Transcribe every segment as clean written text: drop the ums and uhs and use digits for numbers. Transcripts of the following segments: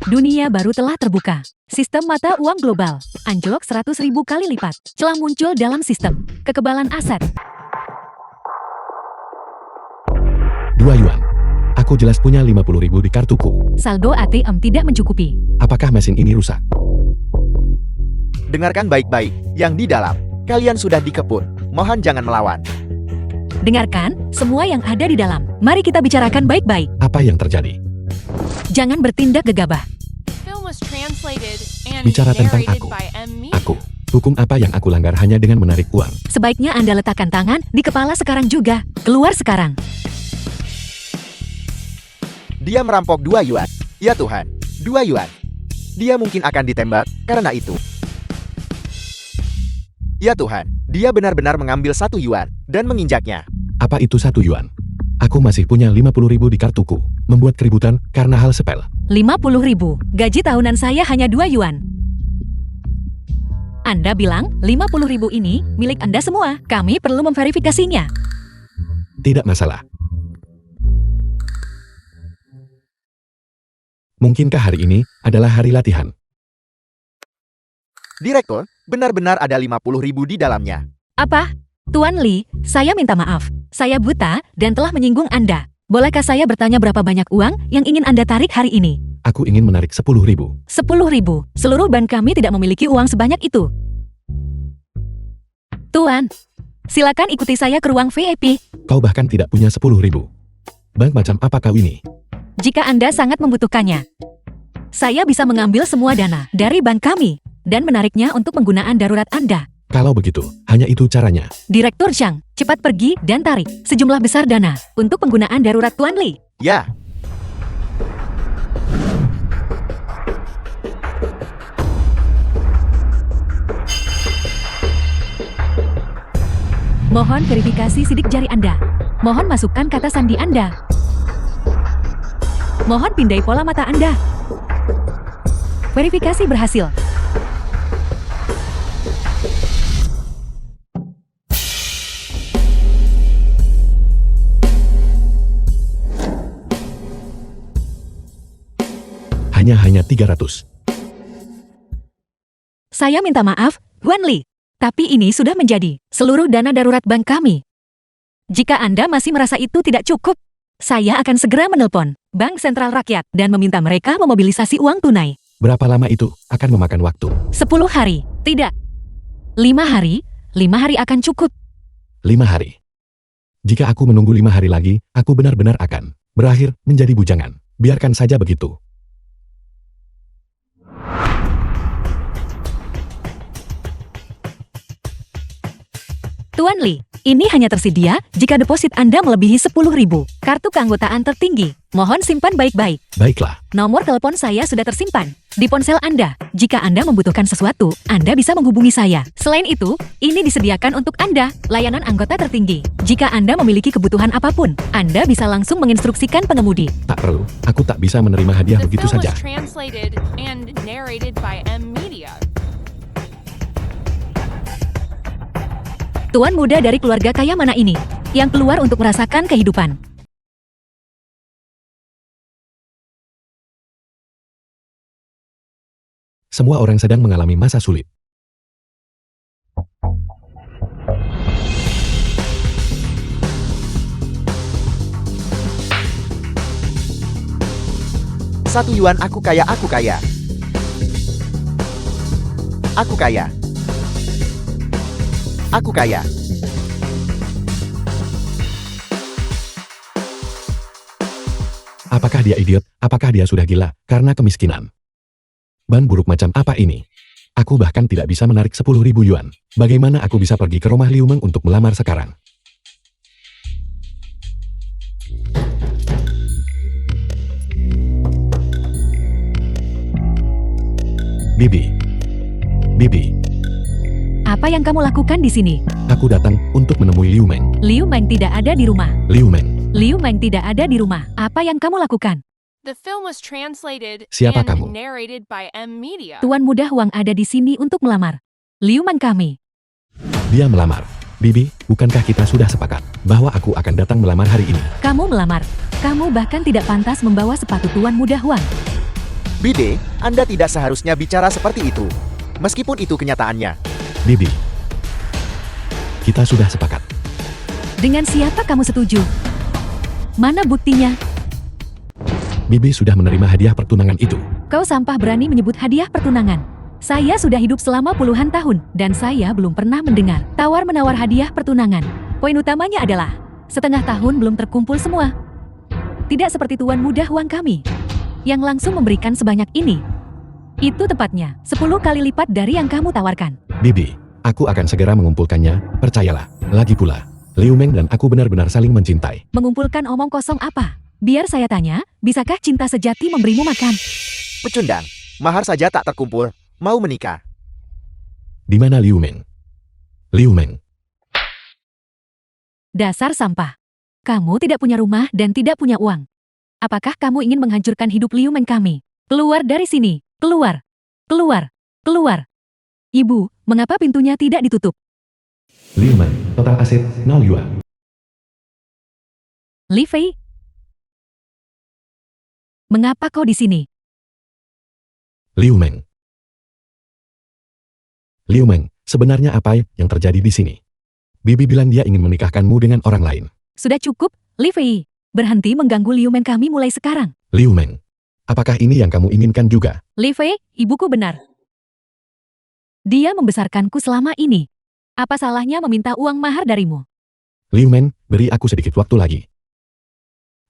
Dunia baru telah terbuka. Sistem mata uang global anjlok 100.000 kali lipat. Celah muncul dalam sistem kekebalan aset. 2 yuan. Aku jelas punya 50.000 di kartuku. Saldo ATM tidak mencukupi. Apakah mesin ini rusak? Dengarkan baik-baik, yang di dalam. Kalian sudah dikepung, mohon jangan melawan. Dengarkan semua yang ada di dalam. Mari kita bicarakan baik-baik. Apa yang terjadi? Jangan bertindak gegabah. Bicara tentang Aku. Hukum apa yang aku langgar hanya dengan menarik uang? Sebaiknya Anda letakkan tangan di kepala sekarang juga. Keluar sekarang. Dia merampok 2 yuan. Ya Tuhan, 2 yuan. Dia mungkin akan ditembak karena itu. Ya Tuhan, dia benar-benar mengambil 1 yuan dan menginjaknya. Apa itu 1 yuan? Aku masih punya 50.000 di kartuku. Membuat keributan karena hal sepele. 50.000. Gaji tahunan saya hanya 2 yuan. Anda bilang 50.000 ini milik Anda semua. Kami perlu memverifikasinya. Tidak masalah. Mungkinkah hari ini adalah hari latihan? Direktur, benar-benar ada 50.000 di dalamnya. Apa? Tuan Lee, saya minta maaf. Saya buta dan telah menyinggung Anda. Bolehkah saya bertanya berapa banyak uang yang ingin Anda tarik hari ini? Aku ingin menarik 10.000. 10.000. Seluruh bank kami tidak memiliki uang sebanyak itu. Tuan, silakan ikuti saya ke ruang VIP. Kau bahkan tidak punya 10.000. Bank macam apa kau ini? Jika Anda sangat membutuhkannya, saya bisa mengambil semua dana dari bank kami dan menariknya untuk penggunaan darurat Anda. Kalau begitu, hanya itu caranya. Direktur Zhang, cepat pergi dan tarik sejumlah besar dana untuk penggunaan darurat Tuan Lee. Ya. Mohon verifikasi sidik jari Anda. Mohon masukkan kata sandi Anda. Mohon pindai pola mata Anda. Verifikasi berhasil. Hanya 300. Saya minta maaf, Tuan Lee. Tapi ini sudah menjadi seluruh dana darurat bank kami. Jika Anda masih merasa itu tidak cukup, saya akan segera menelpon Bank Sentral Rakyat dan meminta mereka memobilisasi uang tunai. Berapa lama itu akan memakan waktu? 10 hari, tidak. 5 hari, 5 hari akan cukup. 5 hari. Jika aku menunggu 5 hari lagi, aku benar-benar akan berakhir menjadi bujangan. Biarkan saja begitu. Tuan Lee, ini hanya tersedia jika deposit Anda melebihi 10.000. Kartu keanggotaan tertinggi. Mohon simpan baik-baik. Baiklah. Nomor telepon saya sudah tersimpan di ponsel Anda. Jika Anda membutuhkan sesuatu, Anda bisa menghubungi saya. Selain itu, ini disediakan untuk Anda, layanan anggota tertinggi. Jika Anda memiliki kebutuhan apapun, Anda bisa langsung menginstruksikan pengemudi. Tak perlu, aku tak bisa menerima hadiah begitu saja. Tuan muda dari keluarga kaya mana ini yang keluar untuk merasakan kehidupan? Semua orang sedang mengalami masa sulit. Satu yuan aku kaya, aku kaya. Aku kaya. Aku kaya. Apakah dia idiot? Apakah dia sudah gila karena kemiskinan? Ban buruk macam apa ini? Aku bahkan tidak bisa menarik 10.000 yuan. Bagaimana aku bisa pergi ke rumah Liu Meng untuk melamar sekarang? Bibi. Bibi. Apa yang kamu lakukan di sini? Aku datang untuk menemui Liu Meng. Liu Meng tidak ada di rumah. Liu Meng. Liu Meng tidak ada di rumah. Apa yang kamu lakukan? Siapa kamu? Tuan muda Huang ada di sini untuk melamar Liu Meng kami. Dia melamar. Bibi, bukankah kita sudah sepakat bahwa aku akan datang melamar hari ini? Kamu melamar. Kamu bahkan tidak pantas membawa sepatu Tuan muda Huang. Bide, Anda tidak seharusnya bicara seperti itu. Meskipun itu kenyataannya. Bibi, kita sudah sepakat. Dengan siapa kamu setuju? Mana buktinya? Bibi sudah menerima hadiah pertunangan itu. Kau sampah berani menyebut hadiah pertunangan. Saya sudah hidup selama puluhan tahun, dan saya belum pernah mendengar tawar-menawar hadiah pertunangan. Poin utamanya adalah, setengah tahun belum terkumpul semua. Tidak seperti tuan muda Huang kami, yang langsung memberikan sebanyak ini. Itu tepatnya 10 kali lipat dari yang kamu tawarkan. Bibi, aku akan segera mengumpulkannya, percayalah. Lagi pula, Liu Meng dan aku benar-benar saling mencintai. Mengumpulkan omong kosong apa? Biar saya tanya, bisakah cinta sejati memberimu makan? Pecundang, mahar saja tak terkumpul, mau menikah. Di mana Liu Meng? Liu Meng, Dasar sampah. Kamu tidak punya rumah dan tidak punya uang. Apakah kamu ingin menghancurkan hidup Liu Meng kami? Keluar dari sini. Keluar. Keluar. Keluar. Ibu, mengapa pintunya tidak ditutup? Liu Meng, total aset 0 yuan. Li Fei? Mengapa kau di sini? Liu Meng. Liu Meng, sebenarnya apa yang terjadi di sini? Bibi bilang dia ingin menikahkanmu dengan orang lain. Sudah cukup, Li Fei. Berhenti mengganggu Liu Meng kami mulai sekarang. Liu Meng, apakah ini yang kamu inginkan juga? Li Fei, ibuku benar. Dia membesarkanku selama ini. Apa salahnya meminta uang mahar darimu? Liu Meng, beri aku sedikit waktu lagi.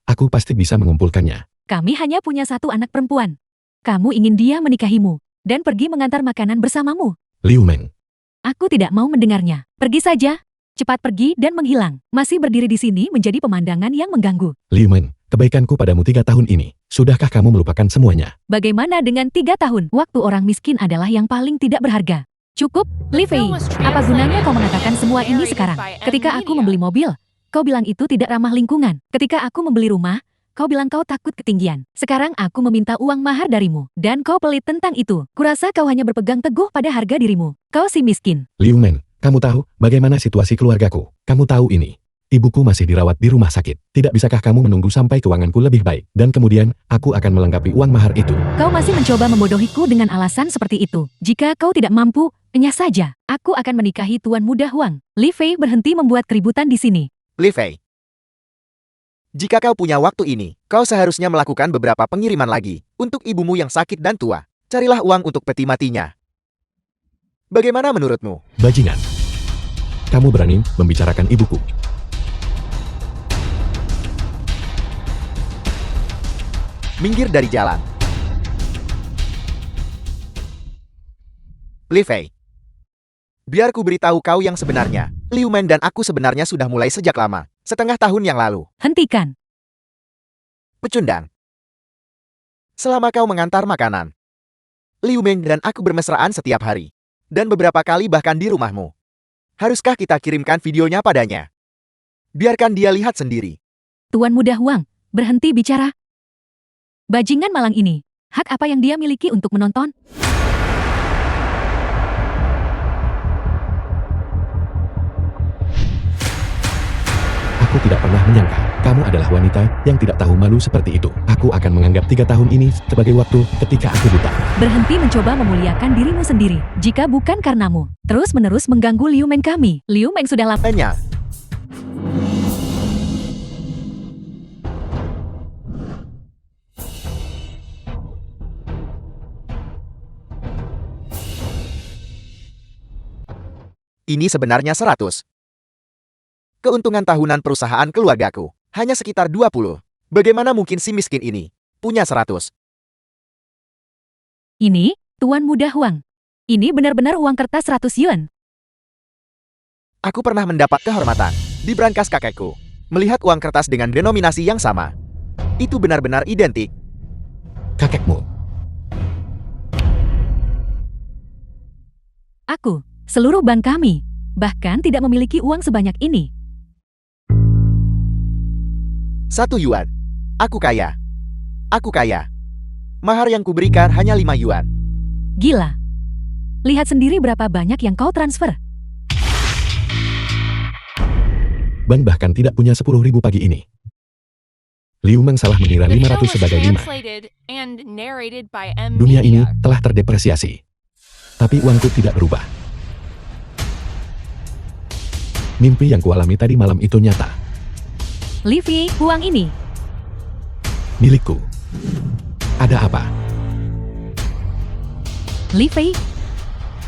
Aku pasti bisa mengumpulkannya. Kami hanya punya satu anak perempuan. Kamu ingin dia menikahimu dan pergi mengantar makanan bersamamu. Liu Meng, Aku tidak mau mendengarnya. Pergi saja. Cepat pergi dan menghilang. Masih berdiri di sini menjadi pemandangan yang mengganggu. Liu Meng, kebaikanku padamu 3 tahun ini. Sudahkah kamu melupakan semuanya? Bagaimana dengan 3 tahun? Waktu orang miskin adalah yang paling tidak berharga. Cukup, Li Fei. Apa gunanya kau mengatakan semua ini sekarang? Ketika aku membeli mobil, kau bilang itu tidak ramah lingkungan. Ketika aku membeli rumah, kau bilang kau takut ketinggian. Sekarang aku meminta uang mahar darimu. Dan kau pelit tentang itu. Kurasa kau hanya berpegang teguh pada harga dirimu. Kau si miskin. Liu Meng, kamu tahu bagaimana situasi keluargaku? Kamu tahu ini. Ibuku masih dirawat di rumah sakit. Tidak bisakah kamu menunggu sampai keuanganku lebih baik? Dan kemudian, aku akan melengkapi uang mahar itu. Kau masih mencoba membodohiku dengan alasan seperti itu. Jika kau tidak mampu, enyah saja. Aku akan menikahi Tuan Muda Huang. Li Fei berhenti membuat keributan di sini. Li Fei. Jika kau punya waktu ini, kau seharusnya melakukan beberapa pengiriman lagi untuk ibumu yang sakit dan tua. Carilah uang untuk peti matinya. Bagaimana menurutmu? Bajingan. Kamu berani membicarakan ibuku. Minggir dari jalan. Li Fei. Biar ku beritahu kau yang sebenarnya. Liu Meng dan aku sebenarnya sudah mulai sejak lama. Setengah tahun yang lalu. Hentikan. Pecundang. Selama kau mengantar makanan, Liu Meng dan aku bermesraan setiap hari. Dan beberapa kali bahkan di rumahmu. Haruskah kita kirimkan videonya padanya? Biarkan dia lihat sendiri. Tuan Muda Huang, berhenti bicara. Bajingan malang ini, hak apa yang dia miliki untuk menonton? Aku tidak pernah menyangka, kamu adalah wanita yang tidak tahu malu seperti itu. Aku akan menganggap 3 tahun ini sebagai waktu ketika aku buta. Berhenti mencoba memuliakan dirimu sendiri. Jika bukan karenamu, terus-menerus mengganggu Liu Meng kami. Liu Meng sudah lama. Hanya. Ini sebenarnya 100. Keuntungan tahunan perusahaan keluargaku hanya sekitar 20. Bagaimana mungkin si miskin ini punya 100? Ini, Tuan Muda Huang. Ini benar-benar uang kertas 100 yuan. Aku pernah mendapat kehormatan di brankas kakekku melihat uang kertas dengan denominasi yang sama. Itu benar-benar identik. Kakekmu. Aku, seluruh bank kami, bahkan tidak memiliki uang sebanyak ini. 1 yuan. Aku kaya. Aku kaya. Mahar yang kuberikan hanya 5 yuan. Gila. Lihat sendiri berapa banyak yang kau transfer. Bank bahkan tidak punya 10.000 pagi ini. Liu Meng salah mengira The show 500 was sebagai 5. translated and narrated by M. Dunia ini Media. telah terdepresiasi. Tapi uangku tidak berubah. Mimpi yang kualami tadi malam itu nyata. Li Fei, uang ini. Milikku. Ada apa? Li Fei,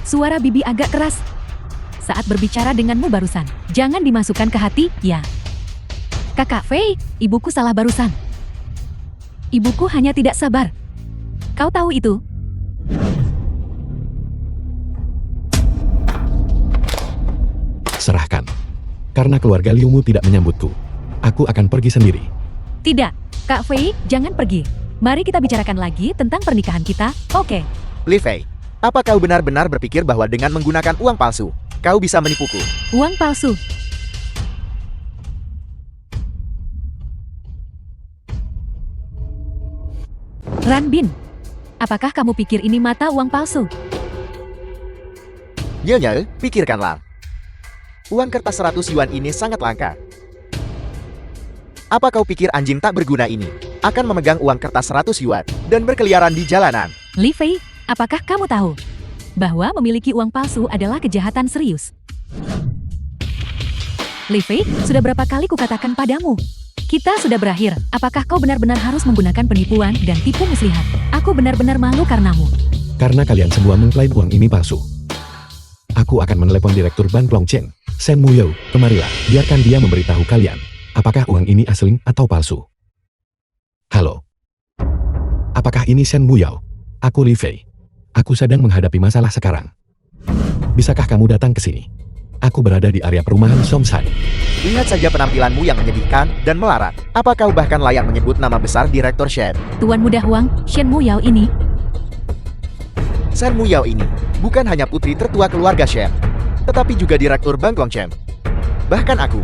suara bibi agak keras saat berbicara denganmu barusan. Jangan dimasukkan ke hati, ya. Kakak Fei, ibuku salah barusan. Ibuku hanya tidak sabar. Kau tahu itu? Serahkan. Karena keluarga Liumu tidak menyambutku. Aku akan pergi sendiri. Tidak, Kak Fei, jangan pergi. Mari kita bicarakan lagi tentang pernikahan kita, oke? Li Fei, apa kau benar-benar berpikir bahwa dengan menggunakan uang palsu, kau bisa menipuku? Uang palsu. Ranbin, apakah kamu pikir ini mata uang palsu? Nyonya, pikirkanlah. Uang kertas 100 yuan ini sangat langka. Apa kau pikir anjing tak berguna ini akan memegang uang kertas 100 yuan dan berkeliaran di jalanan? Li Fei, apakah kamu tahu bahwa memiliki uang palsu adalah kejahatan serius? Li Fei, sudah berapa kali kukatakan padamu? Kita sudah berakhir. Apakah kau benar-benar harus menggunakan penipuan dan tipu muslihat? Aku benar-benar malu karenamu. Karena kalian semua mengklaim uang ini palsu. Aku akan menelepon Direktur Ban Plongcheng, Shen Muyou. Kemarilah, biarkan dia memberitahu kalian. Apakah uang ini asli atau palsu? Halo. Apakah ini Shen Muyou? Aku Li Fei. Aku sedang menghadapi masalah sekarang. Bisakah kamu datang ke sini? Aku berada di area perumahan Somsai. Lihat saja penampilanmu yang menyedihkan dan melarat. Apa kau bahkan layak menyebut nama besar Direktur Shen? Tuan muda Huang, Shen Muyao ini, Shen Muyao ini bukan hanya putri tertua keluarga Shen, tetapi juga Direktur Bank Longchen. Bahkan aku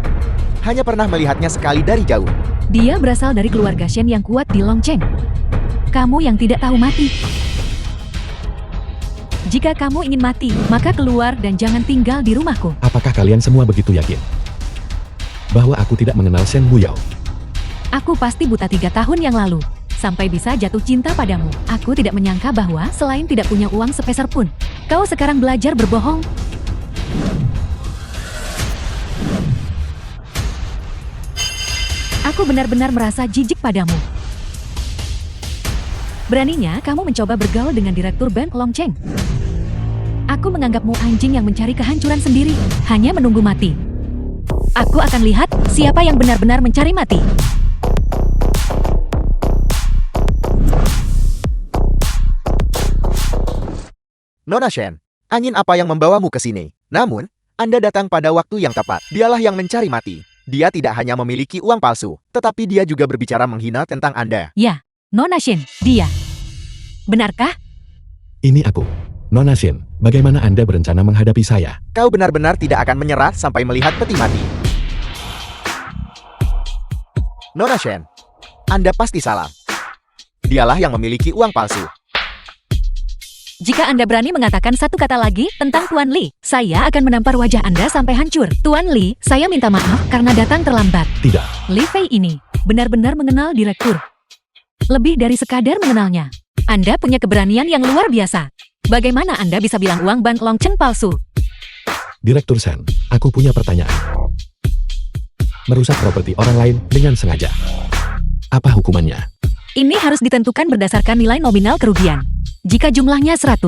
hanya pernah melihatnya sekali dari jauh. dia berasal dari keluarga Shen yang kuat di Longcheng. Kamu yang tidak tahu mati. Jika kamu ingin mati, maka keluar dan jangan tinggal di rumahku. Apakah kalian semua begitu yakin bahwa aku tidak mengenal Shen Muyao? Aku pasti buta 3 tahun yang lalu, sampai bisa jatuh cinta padamu. Aku tidak menyangka bahwa selain tidak punya uang sepeser pun, kau sekarang belajar berbohong. Aku benar-benar merasa jijik padamu. Beraninya kamu mencoba bergaul dengan Direktur Bank Longcheng. Aku menganggapmu anjing yang mencari kehancuran sendiri, hanya menunggu mati. Aku akan lihat siapa yang benar-benar mencari mati. Nona Shen, angin apa yang membawamu ke sini? Namun, Anda datang pada waktu yang tepat. Dialah yang mencari mati. Dia tidak hanya memiliki uang palsu, tetapi dia juga berbicara menghina tentang Anda. Ya, Nona Shen, dia. Benarkah? Ini aku. Nona Shen, bagaimana Anda berencana menghadapi saya? Kau benar-benar tidak akan menyerah sampai melihat peti mati. Nona Shen, Anda pasti salah. Dialah yang memiliki uang palsu. Jika Anda berani mengatakan satu kata lagi tentang Tuan Li, saya akan menampar wajah Anda sampai hancur. Tuan Li, saya minta maaf karena datang terlambat. Tidak. Li Fei ini benar-benar mengenal Direktur. Lebih dari sekadar mengenalnya. Anda punya keberanian yang luar biasa. Bagaimana Anda bisa bilang uang Bank Longchen palsu? Direktur Shen, aku punya pertanyaan. Merusak properti orang lain dengan sengaja. Apa hukumannya? Ini harus ditentukan berdasarkan nilai nominal kerugian. Jika jumlahnya 100,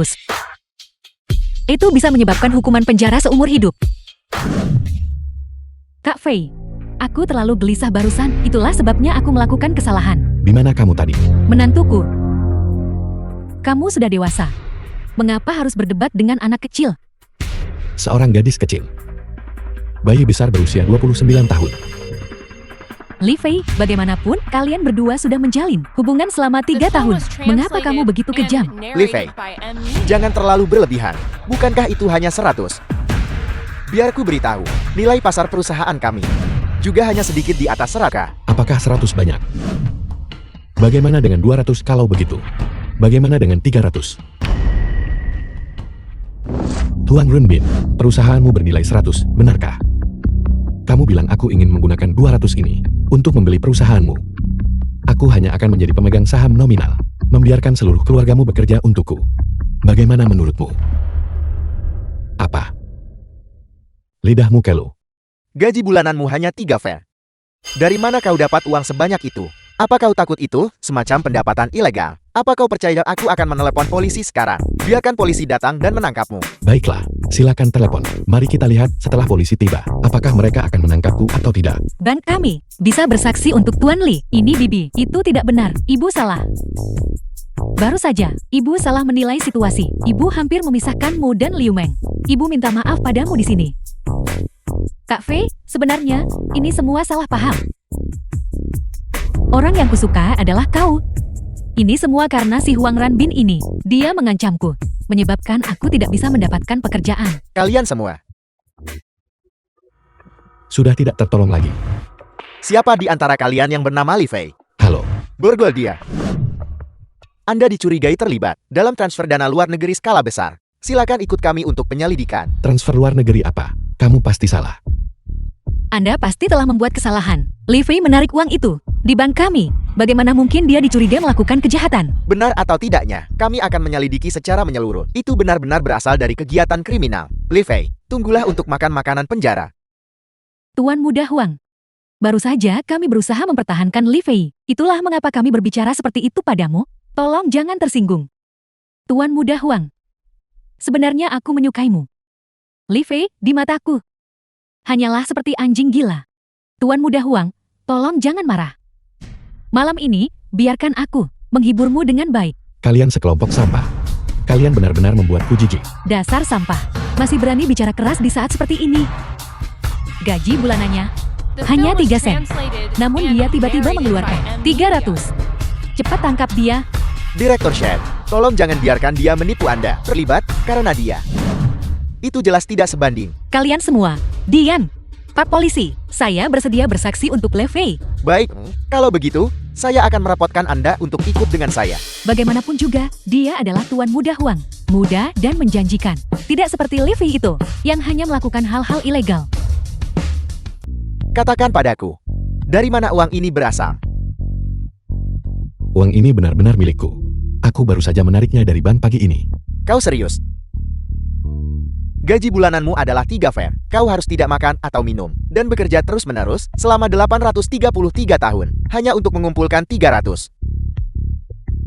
itu bisa menyebabkan hukuman penjara seumur hidup. Kak Fei, aku terlalu gelisah barusan, itulah sebabnya aku melakukan kesalahan. Di mana kamu tadi? Menantuku, kamu sudah dewasa. Mengapa harus berdebat dengan anak kecil? Seorang gadis kecil. Bayi besar berusia 29 tahun. Li Fei, bagaimanapun, kalian berdua sudah menjalin hubungan selama 3 tahun. Mengapa kamu begitu kejam? Li Fei, jangan terlalu berlebihan. Bukankah itu hanya 100? Biar ku beritahu, nilai pasar perusahaan kami juga hanya sedikit di atas Seraka. Apakah 100 banyak? Bagaimana dengan 200 kalau begitu? Bagaimana dengan 300? Tuan Runbin, perusahaanmu bernilai 100, benarkah? Kamu bilang aku ingin menggunakan 200 ini untuk membeli perusahaanmu. Aku hanya akan menjadi pemegang saham nominal, membiarkan seluruh keluargamu bekerja untukku. Bagaimana menurutmu? Apa? Lidahmu kelo. Gaji bulananmu hanya 3 fair. Dari mana kau dapat uang sebanyak itu? Apa kau takut itu semacam pendapatan ilegal? Apa kau percaya aku akan menelepon polisi sekarang? Biarkan polisi datang dan menangkapmu. Baiklah, silakan telepon. Mari kita lihat setelah polisi tiba, apakah mereka akan menangkapku atau tidak. Ban kami bisa bersaksi untuk Tuan Lee. Ini Bibi, itu tidak benar. Ibu salah. Baru saja, Ibu salah menilai situasi. Ibu hampir memisahkanmu dan Liu Meng. Ibu minta maaf padamu di sini. Kak Fei, sebenarnya ini semua salah paham. Orang yang kusuka adalah kau. Ini semua karena si Huang Ranbin ini. Dia mengancamku, menyebabkan aku tidak bisa mendapatkan pekerjaan. Kalian semua. Sudah tidak tertolong lagi. Siapa di antara kalian yang bernama Li Fei? Halo, Borgol dia. Anda dicurigai terlibat dalam transfer dana luar negeri skala besar. Silakan ikut kami untuk penyelidikan. transfer luar negeri apa? Kamu pasti salah. Anda pasti telah membuat kesalahan. Li Fei menarik uang itu di bank kami. Bagaimana mungkin dia dicurigai melakukan kejahatan? Benar atau tidaknya, kami akan menyelidiki secara menyeluruh. Itu benar-benar berasal dari kegiatan kriminal. Li Fei, tunggulah untuk makan makanan penjara. Tuan Muda Huang. Baru saja kami berusaha mempertahankan Li Fei. Itulah mengapa kami berbicara seperti itu padamu. Tolong jangan tersinggung. Tuan Muda Huang. Sebenarnya aku menyukaimu. Li Fei, di mataku hanyalah seperti anjing gila. Tuan Muda Huang, tolong jangan marah. Malam ini, biarkan aku menghiburmu dengan baik. Kalian sekelompok sampah. Kalian benar-benar membuatku jijik. Dasar sampah. Masih berani bicara keras di saat seperti ini. Gaji bulanannya The hanya film was 3 sen. translated Namun and dia tiba-tiba narrated mengeluarkan by M. 300. Cepat tangkap dia. Direktur Chef, tolong jangan biarkan dia menipu Anda. Terlibat karena dia. Itu jelas tidak sebanding. Kalian semua, diam. Pak Polisi, saya bersedia bersaksi untuk Li Fei. Baik, kalau begitu, saya akan merapotkan Anda untuk ikut dengan saya. Bagaimanapun juga, dia adalah Tuan Muda Huang. Muda dan menjanjikan. Tidak seperti Li Fei itu, yang hanya melakukan hal-hal ilegal. Katakan padaku, dari mana uang ini berasal? Uang ini benar-benar milikku. Aku baru saja menariknya dari bank pagi ini. Kau serius? Gaji bulananmu adalah 3 fair. Kau harus tidak makan atau minum, dan bekerja terus-menerus selama 833 tahun, hanya untuk mengumpulkan 300.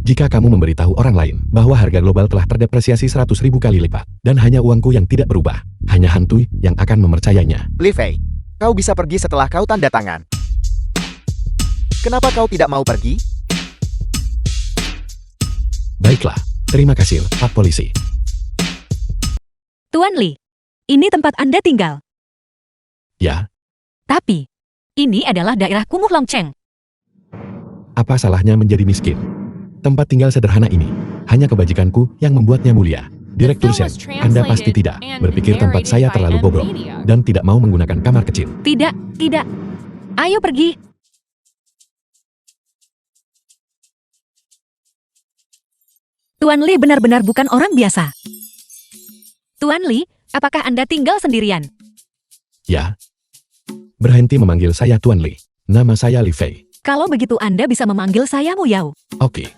Jika kamu memberitahu orang lain bahwa harga global telah terdepresiasi 100.000 kali lipat, dan hanya uangku yang tidak berubah, hanya hantu yang akan mempercayainya. Li Fei, kau bisa pergi setelah kau tanda tangan. Kenapa kau tidak mau pergi? Baiklah, terima kasih, Pak Polisi. Tuan Li, ini tempat Anda tinggal. Ya, Tapi, ini adalah daerah Kumuh Longcheng. apa salahnya menjadi miskin? Tempat tinggal sederhana ini, hanya kebajikanku yang membuatnya mulia. Direktur Chef, Anda pasti tidak berpikir tempat saya terlalu bobrok, dan tidak mau menggunakan kamar kecil. Tidak, tidak. Ayo pergi. Tuan Li benar-benar bukan orang biasa. Tuan Li, apakah Anda tinggal sendirian? Ya. Berhenti memanggil saya Tuan Li. Nama saya Li Fei. Kalau begitu Anda bisa memanggil saya Mu Yao. Oke.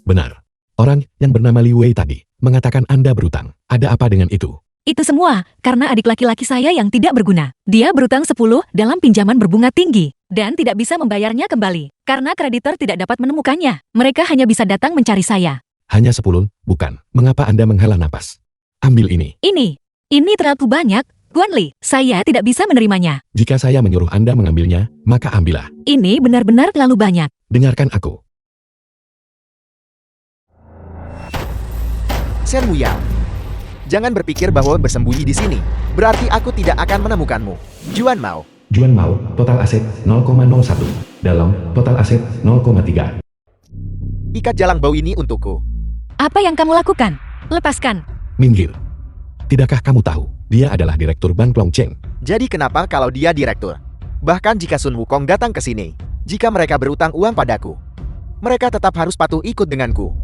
Benar. Orang yang bernama Li Wei tadi mengatakan Anda berutang. Ada apa dengan itu? Itu semua karena adik laki-laki saya yang tidak berguna. Dia berutang 10 dalam pinjaman berbunga tinggi dan tidak bisa membayarnya kembali. Karena kreditor tidak dapat menemukannya. Mereka hanya bisa datang mencari saya. Hanya 10, bukan. Mengapa Anda menghela napas? Ambil ini. Ini terlalu banyak. Tuan Li, saya tidak bisa menerimanya. Jika saya menyuruh Anda mengambilnya, maka ambillah. Ini benar-benar terlalu banyak. Dengarkan aku. Shen Wuyao, jangan berpikir bahwa bersembunyi di sini berarti aku tidak akan menemukanmu. Juan Mao, Juan Mao, total aset 0,01. Dalam, total aset 0,3. ikat jalang bau ini untukku. Apa yang kamu lakukan? Lepaskan. Minggir. Tidakkah kamu tahu, dia adalah Direktur Bank Longcheng? Jadi kenapa kalau dia direktur? Bahkan jika Sun Wukong datang ke sini, jika mereka berutang uang padaku, mereka tetap harus patuh ikut denganku.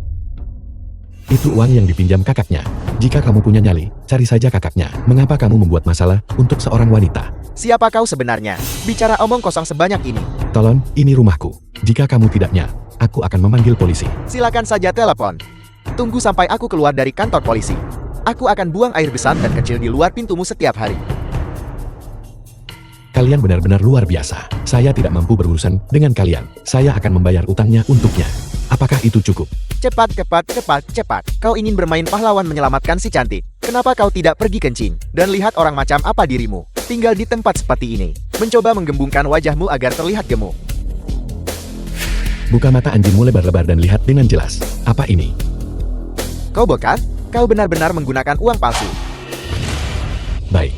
Itu uang yang dipinjam kakaknya. Jika kamu punya nyali, cari saja kakaknya. Mengapa kamu membuat masalah untuk seorang wanita? Siapa kau sebenarnya? Bicara omong kosong sebanyak ini. Tolong, ini rumahku. Jika kamu tidaknya, aku akan memanggil polisi. Silakan saja telepon. Tunggu sampai aku keluar dari kantor polisi. Aku akan buang air besar dan kecil di luar pintumu setiap hari. Kalian benar-benar luar biasa. Saya tidak mampu berurusan dengan kalian. Saya akan membayar utangnya untuknya. Apakah itu cukup? Cepat, cepat, cepat, cepat. Kau ingin bermain pahlawan menyelamatkan si cantik. Kenapa kau tidak pergi kencing? Dan lihat orang macam apa dirimu. Tinggal di tempat seperti ini. Mencoba menggembungkan wajahmu agar terlihat gemuk. Buka mata anjingmu lebar-lebar dan lihat dengan jelas. Apa ini? Kau bokat? Kau benar-benar menggunakan uang palsu. Baik.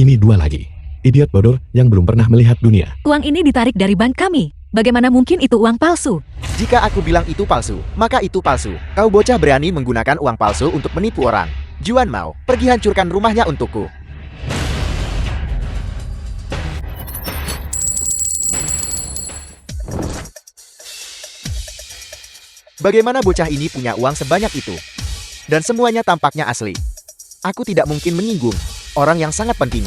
Ini dua lagi. Idiot bodoh yang belum pernah melihat dunia. Uang ini ditarik dari bank kami. Bagaimana mungkin itu uang palsu? Jika aku bilang itu palsu, maka itu palsu. Kau bocah berani menggunakan uang palsu untuk menipu orang. Juan Mao, pergi hancurkan rumahnya untukku. Bagaimana bocah ini punya uang sebanyak itu? Dan semuanya tampaknya asli. Aku tidak mungkin menyinggung orang yang sangat penting.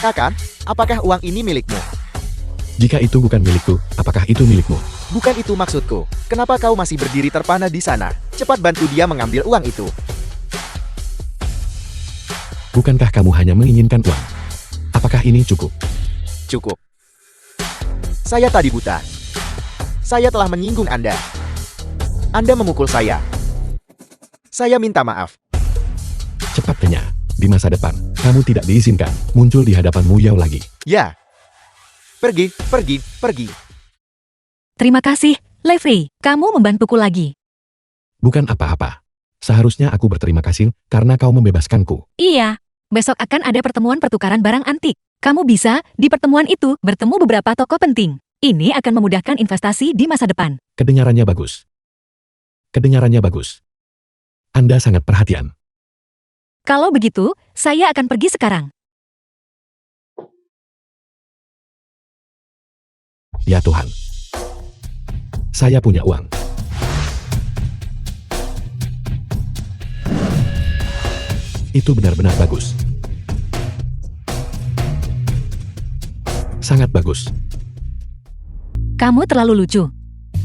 Kakak, apakah uang ini milikmu? Jika itu bukan milikku, apakah itu milikmu? Bukan itu maksudku. Kenapa kau masih berdiri terpana di sana? Cepat bantu dia mengambil uang itu. Bukankah kamu hanya menginginkan uang? Apakah ini cukup? Cukup. Saya tadi buta. Saya telah menyinggung Anda. Anda memukul saya. Saya minta maaf. Cepat tanya. Di masa depan, kamu tidak diizinkan muncul di hadapan Muyao lagi. Ya. Pergi, pergi, pergi. Terima kasih, Levi. Kamu membantuku lagi. Bukan apa-apa. Seharusnya aku berterima kasih karena kau membebaskanku. Iya. Besok akan ada pertemuan pertukaran barang antik. Kamu bisa, di pertemuan itu, bertemu beberapa tokoh penting. Ini akan memudahkan investasi di masa depan. Kedengarannya bagus. Kedengarannya bagus. Anda sangat perhatian. Kalau begitu, saya akan pergi sekarang. Ya Tuhan. Saya punya uang. Itu benar-benar bagus. Sangat bagus. Kamu terlalu lucu.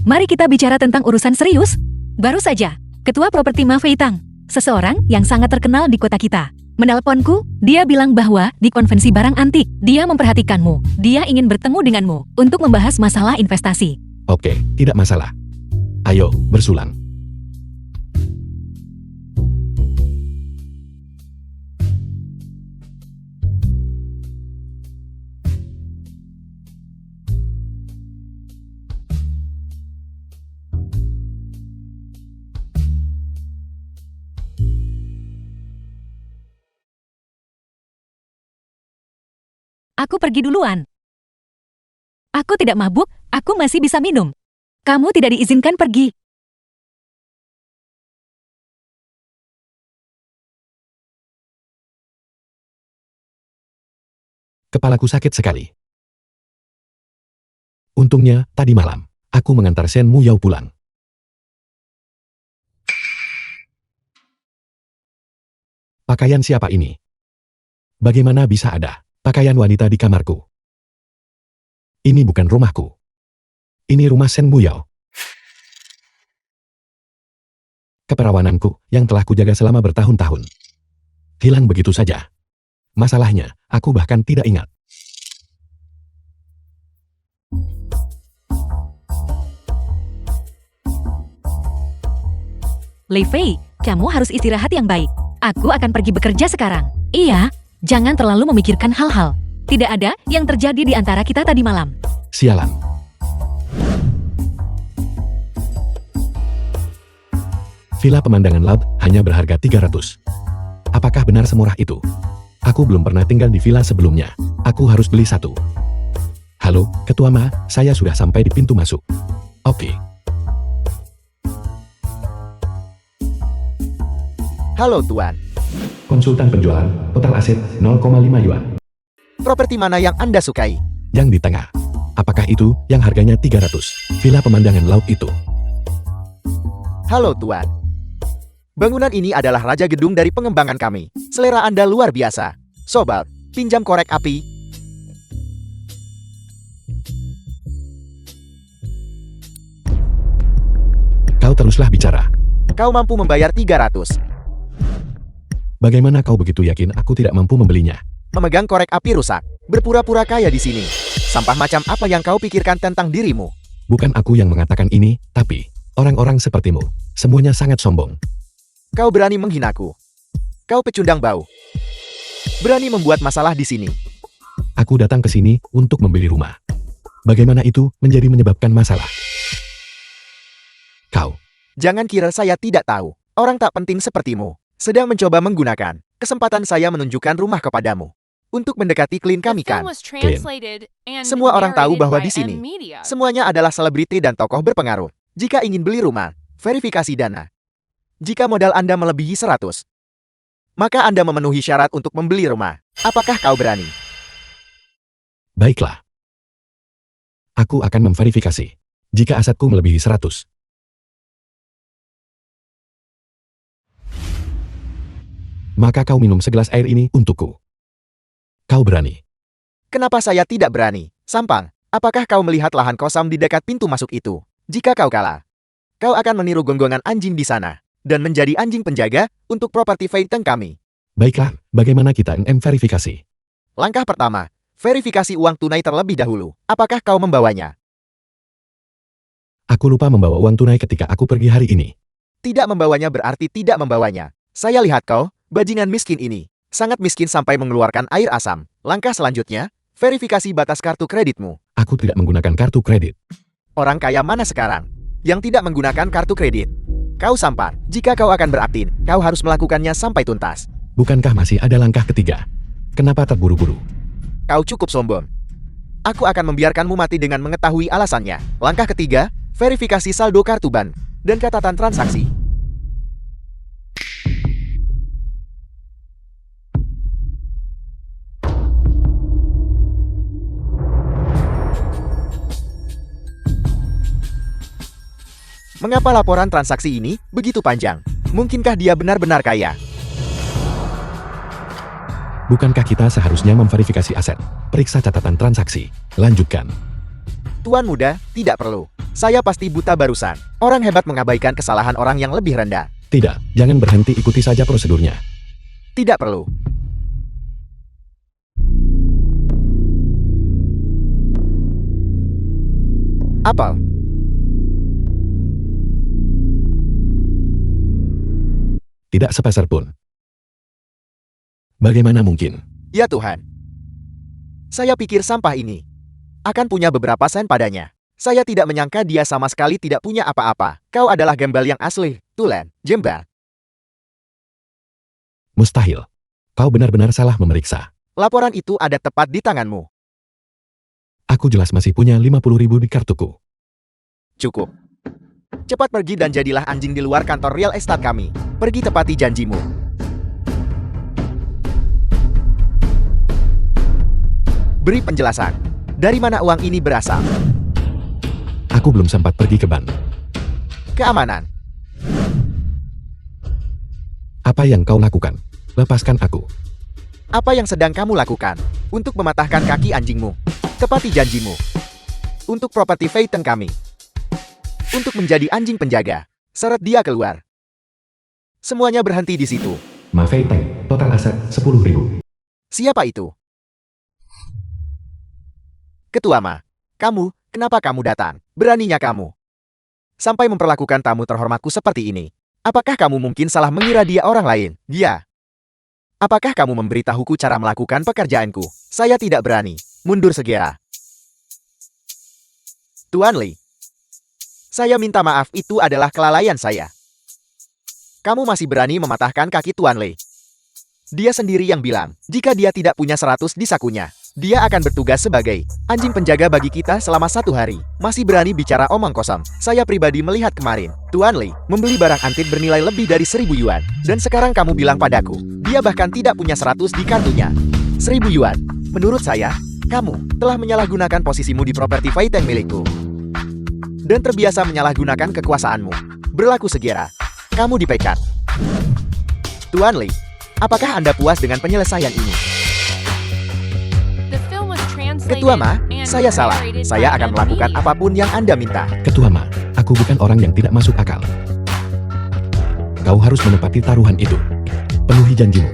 Mari kita bicara tentang urusan serius. Baru saja, Ketua Properti Mafei Tang, seseorang yang sangat terkenal di kota kita, menelponku. Dia bilang bahwa di konvensi barang antik, dia memperhatikanmu. Dia ingin bertemu denganmu untuk membahas masalah investasi. Oke, tidak masalah. Ayo, bersulang. Aku pergi duluan. Aku tidak mabuk, aku masih bisa minum. Kamu tidak diizinkan pergi. Kepalaku sakit sekali. Untungnya, tadi malam, aku mengantar Shen Muyao pulang. Pakaian siapa ini? Bagaimana bisa ada pakaian wanita di kamarku? Ini bukan rumahku. Ini rumah Shen Muyao. Keperawananku yang telah kujaga selama bertahun-tahun hilang begitu saja. Masalahnya, aku bahkan tidak ingat. Levi, kamu harus istirahat yang baik. Aku akan pergi bekerja sekarang. Iya, jangan terlalu memikirkan hal-hal. Tidak ada yang terjadi di antara kita tadi malam. Sialan. Villa pemandangan laut hanya berharga 300. Apakah benar semurah itu? Aku belum pernah tinggal di villa sebelumnya. Aku harus beli satu. Halo, Ketua Ma, saya sudah sampai di pintu masuk. Oke. Halo Tuan. Konsultan penjualan, total aset 0,5 yuan. Properti mana yang Anda sukai? Yang di tengah. Apakah itu yang harganya 300? Villa pemandangan laut itu. Halo Tuan. Bangunan ini adalah raja gedung dari pengembangan kami. Selera Anda luar biasa. Sobat, pinjam korek api. Kau teruslah bicara. Kau mampu membayar 300. Bagaimana kau begitu yakin aku tidak mampu membelinya? Memegang korek api rusak. Berpura-pura kaya di sini. Sampah macam apa yang kau pikirkan tentang dirimu? Bukan aku yang mengatakan ini, tapi orang-orang sepertimu. Semuanya sangat sombong. Kau berani menghinaku. Kau pecundang bau. Berani membuat masalah di sini. Aku datang ke sini untuk membeli rumah. Bagaimana itu menjadi menyebabkan masalah? Kau, Jangan kira saya tidak tahu. Orang tak penting sepertimu sedang mencoba menggunakan kesempatan saya menunjukkan rumah kepadamu untuk mendekati klien The kami film kan. was translated and Semua orang tahu narrated bahwa by di sini M Media. semuanya adalah selebriti dan tokoh berpengaruh. Jika ingin beli rumah, verifikasi dana. Jika modal Anda melebihi 100, maka Anda memenuhi syarat untuk membeli rumah. Apakah kau berani? baiklah. Aku akan memverifikasi. Jika asetku melebihi 100. Maka kau minum segelas air ini untukku. Kau berani. Kenapa saya tidak berani? Sampang, apakah kau melihat lahan kosong di dekat pintu masuk itu? Jika kau kalah, kau akan meniru gonggongan anjing di sana dan menjadi anjing penjaga untuk properti Phaeton kami. Baiklah, bagaimana kita verifikasi? Langkah pertama, verifikasi uang tunai terlebih dahulu. Apakah kau membawanya? Aku lupa membawa uang tunai ketika aku pergi hari ini. Tidak membawanya berarti tidak membawanya. Saya lihat kau, bajingan miskin ini, sangat miskin sampai mengeluarkan air asam. Langkah selanjutnya, verifikasi batas kartu kreditmu. Aku tidak menggunakan kartu kredit. Orang kaya mana sekarang yang tidak menggunakan kartu kredit? Kau sampah. Jika kau akan beraktin, kau harus melakukannya sampai tuntas. Bukankah masih ada langkah ketiga? Kenapa terburu-buru? Kau cukup sombong. Aku akan membiarkanmu mati dengan mengetahui alasannya. Langkah ketiga, verifikasi saldo kartu bank dan catatan transaksi. Mengapa laporan transaksi ini begitu panjang? Mungkinkah dia benar-benar kaya? Bukankah kita seharusnya memverifikasi aset? Periksa catatan transaksi. Lanjutkan. Tuan muda, tidak perlu. Saya pasti buta barusan. Orang hebat mengabaikan kesalahan orang yang lebih rendah. Tidak, jangan berhenti, ikuti saja prosedurnya. Tidak perlu. Apel. Tidak sepeser pun. Bagaimana mungkin? Ya Tuhan. Saya pikir sampah ini akan punya beberapa sen padanya. Saya tidak menyangka dia sama sekali tidak punya apa-apa. Kau adalah gembel yang asli, Tulen, Jembal. Mustahil. Kau benar-benar salah memeriksa. Laporan itu ada tepat di tanganmu. Aku jelas masih punya 50.000 di kartuku. Cukup. Cepat pergi dan jadilah anjing di luar kantor real estate kami. Pergi tepati janjimu. Beri penjelasan. Dari mana uang ini berasal? Aku belum sempat pergi ke bank. Keamanan. Apa yang kau lakukan? Lepaskan aku. Apa yang sedang kamu lakukan untuk mematahkan kaki anjingmu? Tepati janjimu. Untuk properti Phaeton kami. Untuk menjadi anjing penjaga. Seret dia keluar. Semuanya berhenti di situ. Mafei Tank, total aset 10.000. Siapa itu? Ketua Ma. Kamu, kenapa kamu datang? Beraninya kamu. Sampai memperlakukan tamu terhormatku seperti ini. Apakah kamu mungkin salah mengira dia orang lain? Dia. Apakah kamu memberitahuku cara melakukan pekerjaanku? Saya tidak berani. Mundur segera. Tuan Li. Saya minta maaf, itu adalah kelalaian saya. Kamu masih berani mematahkan kaki Tuan Li. Dia sendiri yang bilang, jika dia tidak punya 100 di sakunya, dia akan bertugas sebagai anjing penjaga bagi kita selama 1 hari. Masih berani bicara omong kosong. Saya pribadi melihat kemarin, Tuan Li membeli barang antik bernilai lebih dari 1.000 yuan. Dan sekarang kamu bilang padaku, dia bahkan tidak punya 100 di kartunya. 1.000 yuan. Menurut saya, kamu telah menyalahgunakan posisimu di properti Phaeton milikku. Dan terbiasa menyalahgunakan kekuasaanmu. Berlaku segera. Kamu dipecat. Tuan Li, apakah Anda puas dengan penyelesaian ini? The film was translated Ketua Ma, and saya salah. narrated Saya by akan Ed melakukan Media. apapun yang Anda minta. Ketua Ma, aku bukan orang yang tidak masuk akal. Kau harus menepati taruhan itu. Penuhi janjimu.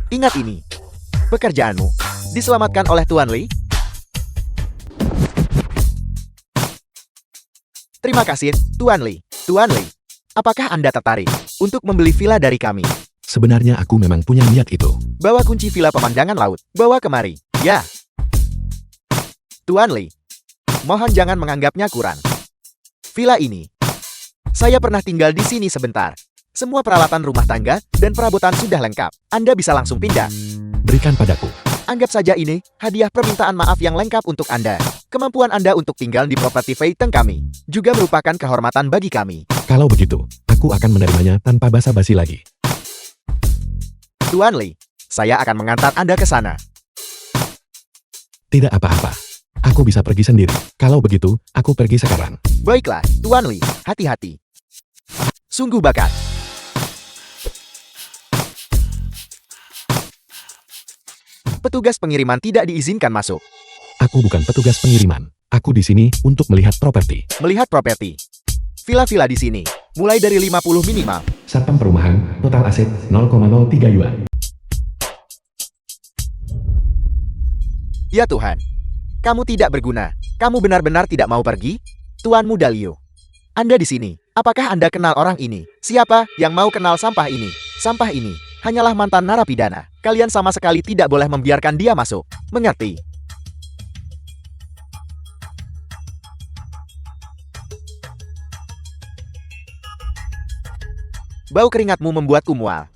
Ingat ini. Pekerjaanmu diselamatkan oleh Tuan Li. Terima kasih, Tuan Li. Tuan Li, apakah Anda tertarik untuk membeli villa dari kami? Sebenarnya aku memang punya niat itu. Bawa kunci villa pemandangan laut. Bawa kemari. Ya. Tuan Li, mohon jangan menganggapnya kurang. Villa ini, saya pernah tinggal di sini sebentar. Semua peralatan rumah tangga dan perabotan sudah lengkap. Anda bisa langsung pindah. Berikan padaku. Anggap saja ini hadiah permintaan maaf yang lengkap untuk Anda. Kemampuan Anda untuk tinggal di properti Phaeton kami juga merupakan kehormatan bagi kami. Kalau begitu, aku akan menerimanya tanpa basa-basi lagi. Tuan Li, saya akan mengantar Anda ke sana. Tidak apa-apa. Aku bisa pergi sendiri. Kalau begitu, aku pergi sekarang. Baiklah, Tuan Li, hati-hati. Sungguh bakat. Petugas pengiriman tidak diizinkan masuk. Aku bukan petugas pengiriman. Aku di sini untuk melihat properti. Melihat properti. Villa-villa di sini, mulai dari 50 minimal. Satpam perumahan, total aset 0,03 yuan. Ya Tuhan, kamu tidak berguna. Kamu benar-benar tidak mau pergi? Tuan Muda Liu. Anda di sini. Apakah Anda kenal orang ini? Siapa yang mau kenal sampah ini? Sampah ini hanyalah mantan narapidana. Kalian sama sekali tidak boleh membiarkan dia masuk. Mengerti? Bau keringatmu membuatku mual.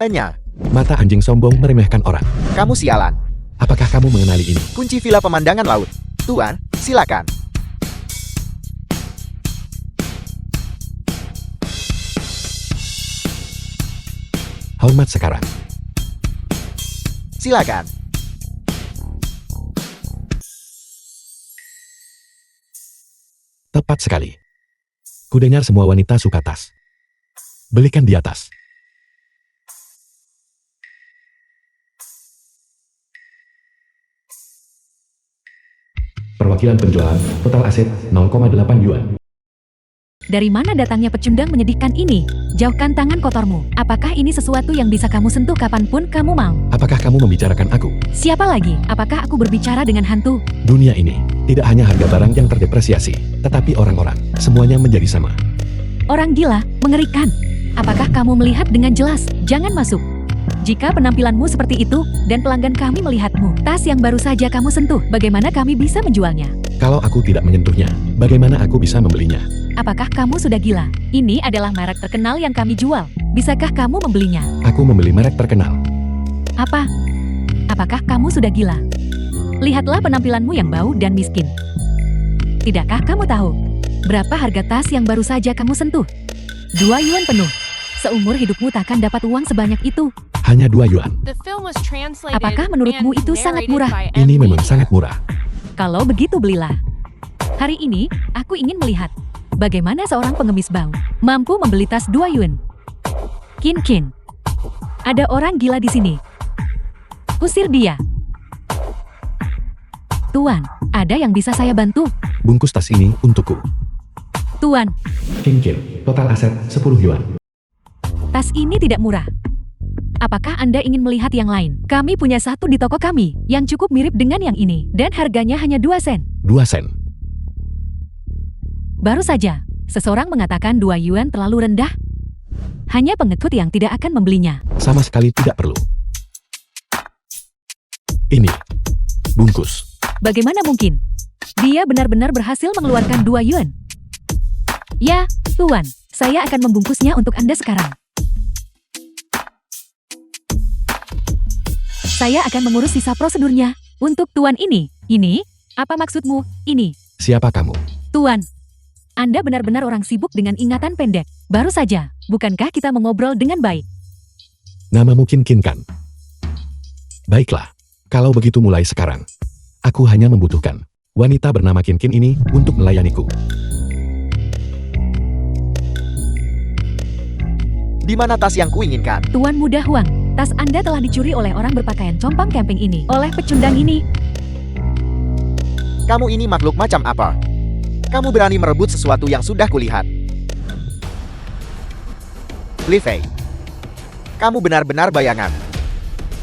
Enya, Mata anjing sombong meremehkan orang. kamu sialan. Apakah kamu mengenali ini? Kunci villa pemandangan laut. Tuan, silakan. Hormat sekarang. Silakan. Tepat sekali. Kudengar semua wanita suka tas. Belikan di atas. Perwakilan penjualan, total aset 0,8 yuan. Dari mana datangnya pecundang menyedihkan ini? Jauhkan tangan kotormu. Apakah ini sesuatu yang bisa kamu sentuh kapanpun kamu mau? Apakah kamu membicarakan aku? Siapa lagi? Apakah aku berbicara dengan hantu? Dunia ini tidak hanya harga barang yang terdepresiasi, tetapi orang-orang. Semuanya menjadi sama. Orang gila, mengerikan. Apakah kamu melihat dengan jelas? Jangan masuk. Jika penampilanmu seperti itu, dan pelanggan kami melihatmu, tas yang baru saja kamu sentuh, bagaimana kami bisa menjualnya? Kalau aku tidak menyentuhnya, bagaimana aku bisa membelinya? Apakah kamu sudah gila? Ini adalah merek terkenal yang kami jual. Bisakah kamu membelinya? Aku membeli merek terkenal. Apa? Apakah kamu sudah gila? Lihatlah penampilanmu yang bau dan miskin. Tidakkah kamu tahu berapa harga tas yang baru saja kamu sentuh? 2 yuan penuh. Seumur hidupmu takkan dapat uang sebanyak itu. Hanya 2 yuan. The film was translated Apakah menurutmu and itu sangat narrated murah? by Ed Ini memang Media. sangat murah. Kalau begitu belilah. Hari ini, aku ingin melihat bagaimana seorang pengemis bau mampu membeli tas 2 yuan. Kin. Ada orang gila di sini. Usir dia. Tuan, ada yang bisa saya bantu? Bungkus tas ini untukku. Tuan, Kin, total aset 10 yuan. tas ini tidak murah. Apakah Anda ingin melihat yang lain? Kami punya satu di toko kami, yang cukup mirip dengan yang ini, dan harganya hanya 2 sen. 2 sen. Baru saja, seseorang mengatakan 2 yuan terlalu rendah. Hanya pengikut yang tidak akan membelinya. Sama sekali tidak perlu. Ini. Bungkus. Bagaimana mungkin? Dia benar-benar berhasil mengeluarkan 2 yuan. Ya, Tuan, saya akan membungkusnya untuk Anda sekarang. Saya akan mengurus sisa prosedurnya. Untuk Tuan ini. Ini? Apa maksudmu? Ini. Siapa kamu? Tuan, Anda benar-benar orang sibuk dengan ingatan pendek. Baru saja, bukankah kita mengobrol dengan baik? Namamu Kin kan? Baiklah, kalau begitu mulai sekarang. Aku hanya membutuhkan wanita bernama Kin Kin ini untuk melayaniku. Di mana tas yang kuinginkan? Tuan Muda Huang, tas Anda telah dicuri oleh orang berpakaian compang camping ini. Oleh pecundang ini. Kamu ini makhluk macam apa? Kamu berani merebut sesuatu yang sudah kulihat. Li Fei, kamu benar-benar bayangan.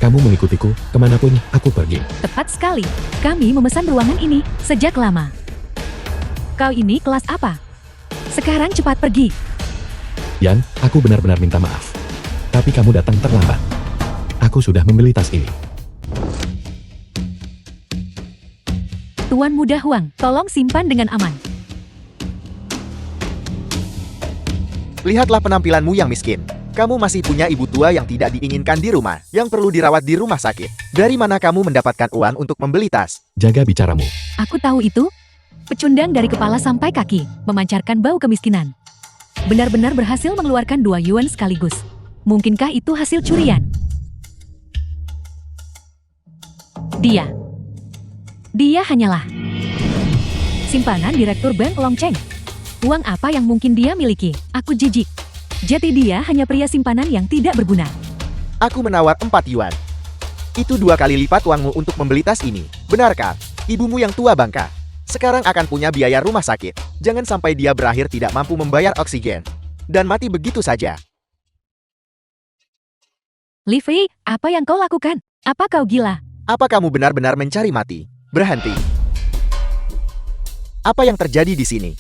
Kamu mengikutiku kemanapun aku pergi. Tepat sekali. Kami memesan ruangan ini sejak lama. Kau ini kelas apa? Sekarang cepat pergi. Yan, aku benar-benar minta maaf. Tapi kamu datang terlambat. Aku sudah membeli tas ini. Tuan Muda Huang, tolong simpan dengan aman. Lihatlah penampilanmu yang miskin. Kamu masih punya ibu tua yang tidak diinginkan di rumah, yang perlu dirawat di rumah sakit. Dari mana kamu mendapatkan uang untuk membeli tas? Jaga bicaramu. Aku tahu itu. Pecundang dari kepala sampai kaki, memancarkan bau kemiskinan. Benar-benar berhasil mengeluarkan 2 yuan sekaligus. Mungkinkah itu hasil curian? Dia hanyalah simpanan Direktur Bank Longcheng. Uang apa yang mungkin dia miliki? Aku jijik. Jadi dia hanya pria simpanan yang tidak berguna. Aku menawar 4 yuan. Itu 2 kali lipat uangmu untuk membeli tas ini. Benarkah? Ibumu yang tua bangka. Sekarang akan punya biaya rumah sakit. Jangan sampai dia berakhir tidak mampu membayar oksigen. Dan mati begitu saja. Li Fei, apa yang kau lakukan? Apa kau gila? Apa kamu benar-benar mencari mati? Berhenti. Apa yang terjadi di sini?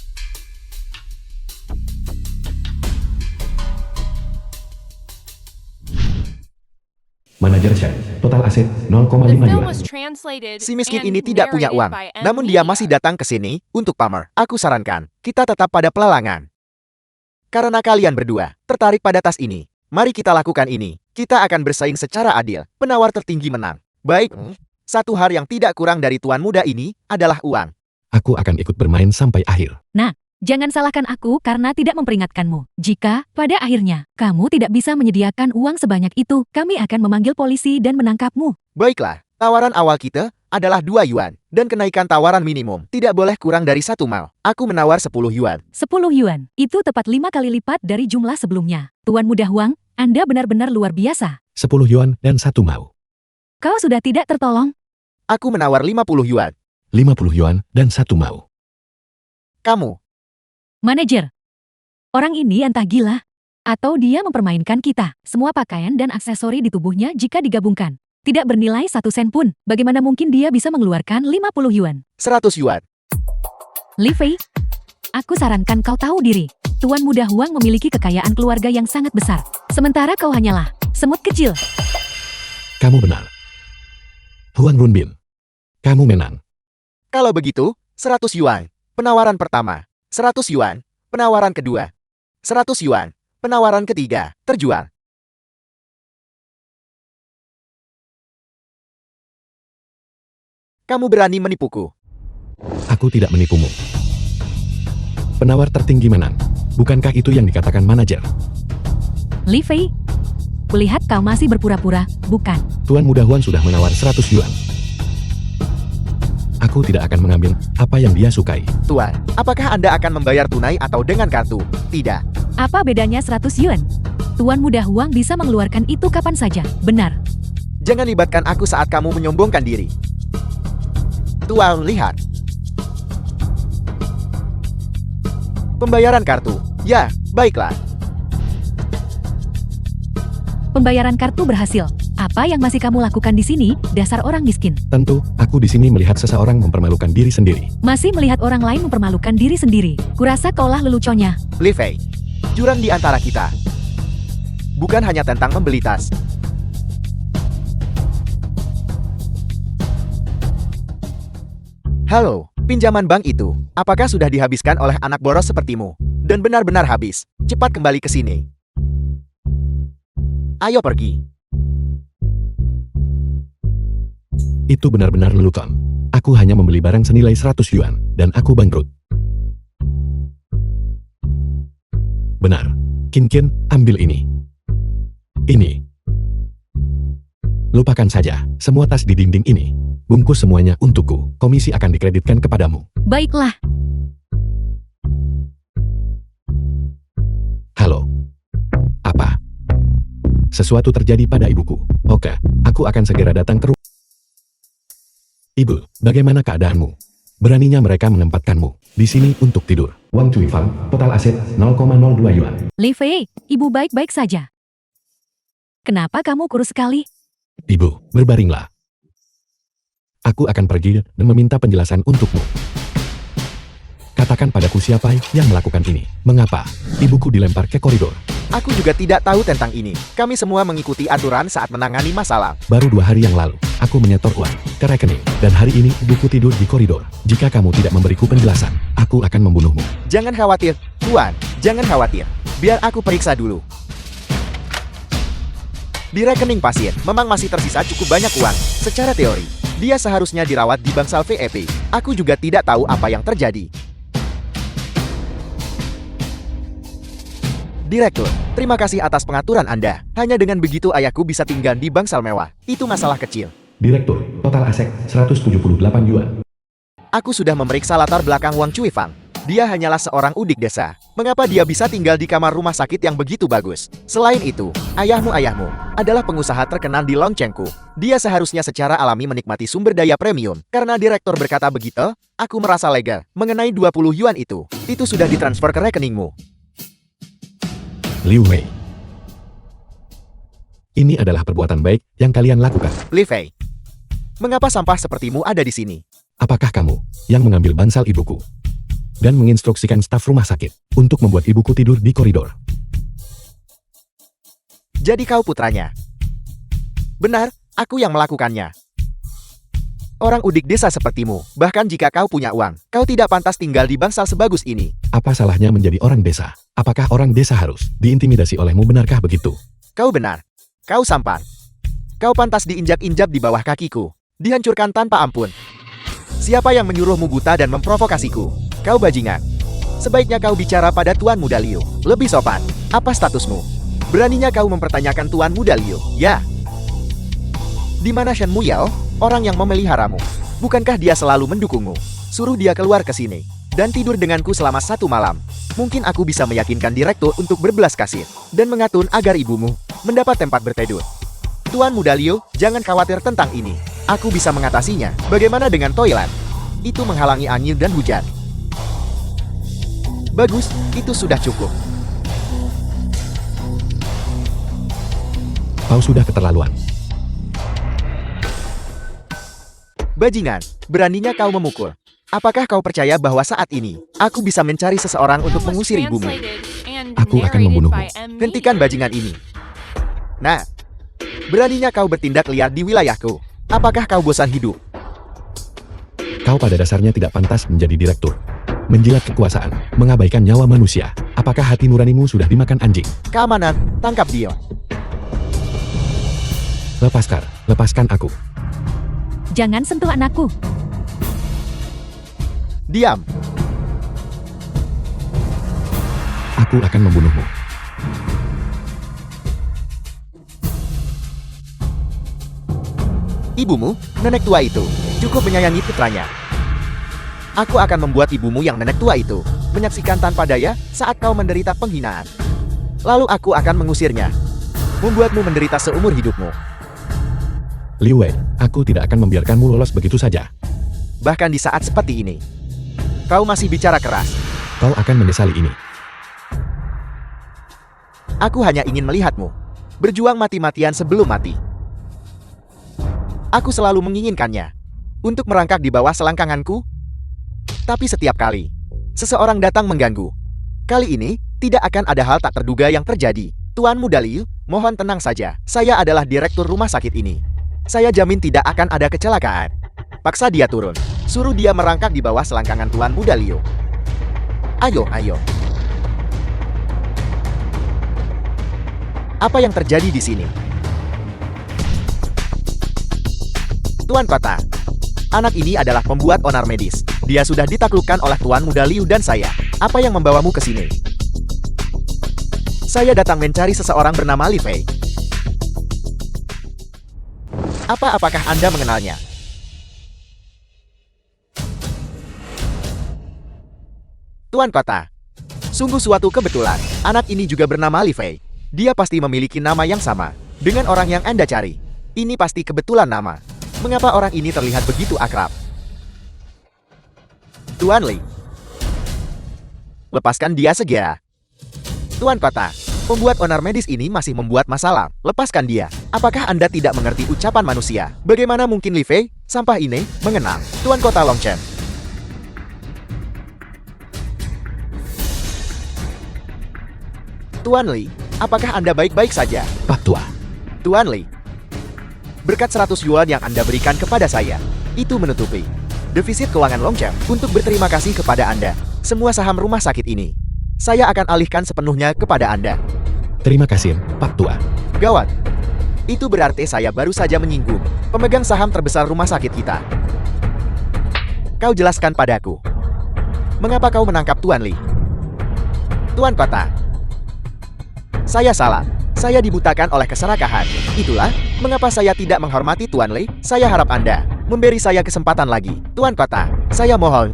Manajer Shen, total aset 0,5 The film yuan. was translated Si miskin and ini tidak punya narrated uang, by M. namun dia Lee. masih datang ke sini untuk pamer. Aku sarankan, kita tetap pada pelelangan. Karena kalian berdua tertarik pada tas ini, mari kita lakukan ini. Kita akan bersaing secara adil. Penawar tertinggi menang. Baik, satu hal yang tidak kurang dari tuan muda ini adalah uang. Aku akan ikut bermain sampai akhir. Jangan salahkan aku karena tidak memperingatkanmu. Jika, pada akhirnya, kamu tidak bisa menyediakan uang sebanyak itu, kami akan memanggil polisi dan menangkapmu. Baiklah, tawaran awal kita adalah 2 yuan, dan kenaikan tawaran minimum tidak boleh kurang dari 1 mal. Aku menawar 10 yuan. 10 yuan, itu tepat 5 kali lipat dari jumlah sebelumnya. Tuan Muda Huang, Anda benar-benar luar biasa. 10 yuan dan 1 mau. Kau sudah tidak tertolong. Aku menawar 50 yuan. 50 yuan dan 1 mau. Kamu, Manajer, orang ini entah gila. Atau dia mempermainkan kita. Semua pakaian dan aksesori di tubuhnya jika digabungkan tidak bernilai 1 sen pun. Bagaimana mungkin dia bisa mengeluarkan 50 yuan? 100 yuan. Li Fei, aku sarankan kau tahu diri. Tuan Muda Huang memiliki kekayaan keluarga yang sangat besar. Sementara kau hanyalah semut kecil. Kamu benar. Huang Runbin, kamu menang. Kalau begitu, 100 yuan. Penawaran pertama. 100 yuan. Penawaran kedua. 100 yuan. Penawaran ketiga. Terjual. Kamu berani menipuku. Aku tidak menipumu. Penawar tertinggi menang. Bukankah itu yang dikatakan manajer? Li Fei, kulihat kau masih berpura-pura, bukan? Tuan Muda Huang sudah menawar 100 yuan. Aku tidak akan mengambil apa yang dia sukai. Tuan, apakah Anda akan membayar tunai atau dengan kartu? Tidak. Apa bedanya 100 yuan? Tuan Muda Huang bisa mengeluarkan itu kapan saja, benar? Jangan libatkan aku saat kamu menyombongkan diri. Tuan, lihat. Pembayaran kartu. Ya, baiklah. Pembayaran kartu berhasil. Apa yang masih kamu lakukan di sini, dasar orang miskin? Tentu, aku di sini melihat seseorang mempermalukan diri sendiri. Masih melihat orang lain mempermalukan diri sendiri. Kurasa kaulah leluconnya. Li Fei, jurang di antara kita. Bukan hanya tentang membeli tas. Halo, pinjaman bank itu, apakah sudah dihabiskan oleh anak boros sepertimu? Dan benar-benar habis. Cepat kembali ke sini. Ayo pergi. Itu benar-benar lelucon. Aku hanya membeli barang senilai 100 yuan, dan aku bangkrut. Benar. Kin Kin, ambil ini. Ini. Lupakan saja semua tas di dinding ini. Bungkus semuanya untukku. Komisi akan dikreditkan kepadamu. Baiklah. Halo. Apa? Sesuatu terjadi pada ibuku. Oke, aku akan segera datang ke rumah. Ibu, bagaimana keadaanmu? Beraninya mereka menempatkanmu di sini untuk tidur. Wang Cui Fang, total aset 0,02 yuan. Li Fei, ibu baik-baik saja. Kenapa kamu kurus sekali? Ibu, berbaringlah. Aku akan pergi dan meminta penjelasan untukmu. Katakan padaku siapa yang melakukan ini. Mengapa ibuku dilempar ke koridor? Aku juga tidak tahu tentang ini. Kami semua mengikuti aturan saat menangani masalah. Baru 2 hari yang lalu, aku menyetor uang ke rekening. Dan hari ini ibuku tidur di koridor. Jika kamu tidak memberiku penjelasan, aku akan membunuhmu. Jangan khawatir, Tuan. Jangan khawatir. Biar aku periksa dulu. Di rekening pasien, memang masih tersisa cukup banyak uang. Secara teori, dia seharusnya dirawat di bangsal VIP. Aku juga tidak tahu apa yang terjadi. Direktur, terima kasih atas pengaturan Anda. Hanya dengan begitu ayahku bisa tinggal di bangsal mewah. Itu masalah kecil. Direktur, total aset 178 yuan. Aku sudah memeriksa latar belakang Wang Cui Fang. Dia hanyalah seorang udik desa. Mengapa dia bisa tinggal di kamar rumah sakit yang begitu bagus? Selain itu, ayahmu adalah pengusaha terkenal di Longchengku. Dia seharusnya secara alami menikmati sumber daya premium. Karena direktur berkata begitu, aku merasa lega. Mengenai 20 yuan itu sudah ditransfer ke rekeningmu. Liu Mei. Ini adalah perbuatan baik yang kalian lakukan. Li Fei, mengapa sampah sepertimu ada di sini? Apakah kamu yang mengambil bansal ibuku dan menginstruksikan staf rumah sakit untuk membuat ibuku tidur di koridor? Jadi kau putranya? Benar, aku yang melakukannya. Orang udik desa sepertimu, bahkan jika kau punya uang, kau tidak pantas tinggal di bangsal sebagus ini. Apa salahnya menjadi orang desa? Apakah orang desa harus diintimidasi olehmu, benarkah begitu? Kau benar. Kau sampan. Kau pantas diinjak-injak di bawah kakiku. Dihancurkan tanpa ampun. Siapa yang menyuruhmu buta dan memprovokasiku? Kau bajingan. Sebaiknya kau bicara pada Tuan Muda Liu. Lebih sopan. Apa statusmu? Beraninya kau mempertanyakan Tuan Muda Liu? Ya. Di mana Shen Muyao? Orang yang memeliharamu. Bukankah dia selalu mendukungmu? Suruh dia keluar ke sini dan tidur denganku selama 1 malam. Mungkin aku bisa meyakinkan direktur untuk berbelas kasih dan mengatur agar ibumu mendapat tempat berteduh. Tuan Muda Liu, jangan khawatir tentang ini. Aku bisa mengatasinya. Bagaimana dengan toilet? Itu menghalangi angin dan hujan. Bagus, itu sudah cukup. Kau sudah keterlaluan. Bajingan, beraninya kau memukul. Apakah kau percaya bahwa saat ini, aku bisa mencari seseorang untuk mengusir ibumu? Aku akan membunuhmu. Hentikan bajingan ini. Nah, beraninya kau bertindak liar di wilayahku. Apakah kau bosan hidup? Kau pada dasarnya tidak pantas menjadi direktur. Menjilat kekuasaan, mengabaikan nyawa manusia. Apakah hati nuranimu sudah dimakan anjing? Keamanan, tangkap dia. Lepaskan aku. Jangan sentuh anakku. Diam. Aku akan membunuhmu. Ibumu, nenek tua itu, cukup menyayangi putranya. Aku akan membuat ibumu yang nenek tua itu menyaksikan tanpa daya saat kau menderita penghinaan. Lalu aku akan mengusirnya, membuatmu menderita seumur hidupmu. Liu Wei, aku tidak akan membiarkanmu lolos begitu saja. Bahkan di saat seperti ini, kau masih bicara keras. Kau akan menyesali ini. Aku hanya ingin melihatmu berjuang mati-matian sebelum mati. Aku selalu menginginkannya untuk merangkak di bawah selangkanganku. Tapi setiap kali seseorang datang mengganggu, kali ini tidak akan ada hal tak terduga yang terjadi. Tuan Muda Liu, mohon tenang saja. Saya adalah direktur rumah sakit ini. Saya jamin tidak akan ada kecelakaan. Paksa dia turun. Suruh dia merangkak di bawah selangkangan Tuan Muda Liu. Ayo. Apa yang terjadi di sini? Tuan Kota, anak ini adalah pembuat onar medis. Dia sudah ditaklukkan oleh Tuan Muda Liu dan saya. Apa yang membawamu ke sini? Saya datang mencari seseorang bernama Li Fei. Apakah Anda mengenalnya? Tuan Kota. Sungguh suatu kebetulan, anak ini juga bernama Li Fei. Dia pasti memiliki nama yang sama dengan orang yang Anda cari. Ini pasti kebetulan nama. Mengapa orang ini terlihat begitu akrab? Tuan Li. Lepaskan dia segera. Tuan Kota, pembuat onar medis ini masih membuat masalah. Lepaskan dia. Apakah Anda tidak mengerti ucapan manusia? Bagaimana mungkin Li Fei, sampah ini, mengenal Tuan Kota Longchen? Tuan Li, apakah Anda baik-baik saja? Pak Tua. Tuan Li, berkat 100 yuan yang Anda berikan kepada saya, itu menutupi defisit keuangan Longchen. Untuk berterima kasih kepada Anda, semua saham rumah sakit ini, saya akan alihkan sepenuhnya kepada Anda. Terima kasih, Pak Tua. Gawat. Itu berarti saya baru saja menyinggung pemegang saham terbesar rumah sakit kita. Kau jelaskan padaku, mengapa kau menangkap Tuan Li? Tuan Kota, saya salah. Saya dibutakan oleh keserakahan. Itulah mengapa saya tidak menghormati Tuan Li. Saya harap Anda memberi saya kesempatan lagi. Tuan Kota, saya mohon.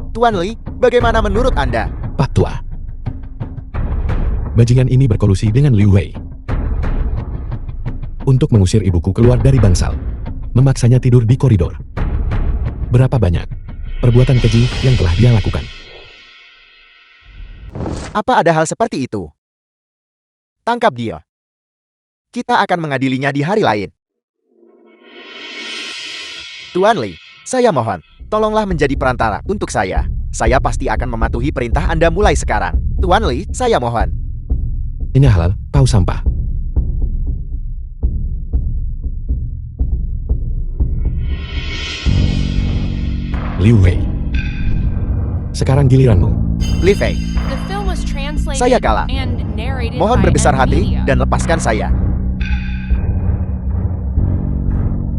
Tuan Li, bagaimana menurut Anda? Pak Tua. Bajingan ini berkolusi dengan Liu Wei untuk mengusir ibuku keluar dari bangsal, memaksanya tidur di koridor. Berapa banyak perbuatan keji yang telah dia lakukan? Apa ada hal seperti itu? Tangkap dia. Kita akan mengadilinya di hari lain. Tuan Li, saya mohon, tolonglah menjadi perantara untuk saya. Saya pasti akan mematuhi perintah Anda mulai sekarang. Tuan Li, saya mohon. Ini halal, paus sampah. Liu Wei. Sekarang giliranmu. Li Fei, The film was translated Saya kalah. and narrated mohon by berbesar hati NVIDIA. dan lepaskan saya.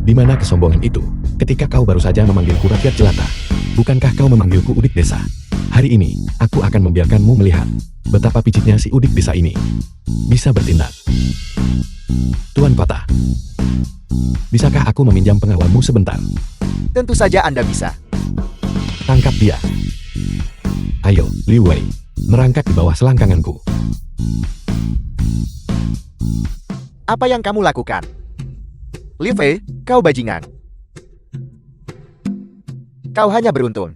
Di mana kesombongan itu? Ketika kau baru saja memanggilku rakyat jelata, bukankah kau memanggilku udik desa? Hari ini, aku akan membiarkanmu melihat betapa piciknya si udik desa ini bisa bertindak. Tuan Kota, bisakah aku meminjam pengawalmu sebentar? Tentu saja Anda bisa. Tangkap dia. Ayo, Liu Wei, merangkak di bawah selangkanganku. Apa yang kamu lakukan? Li Fei, kau bajingan. Kau hanya beruntung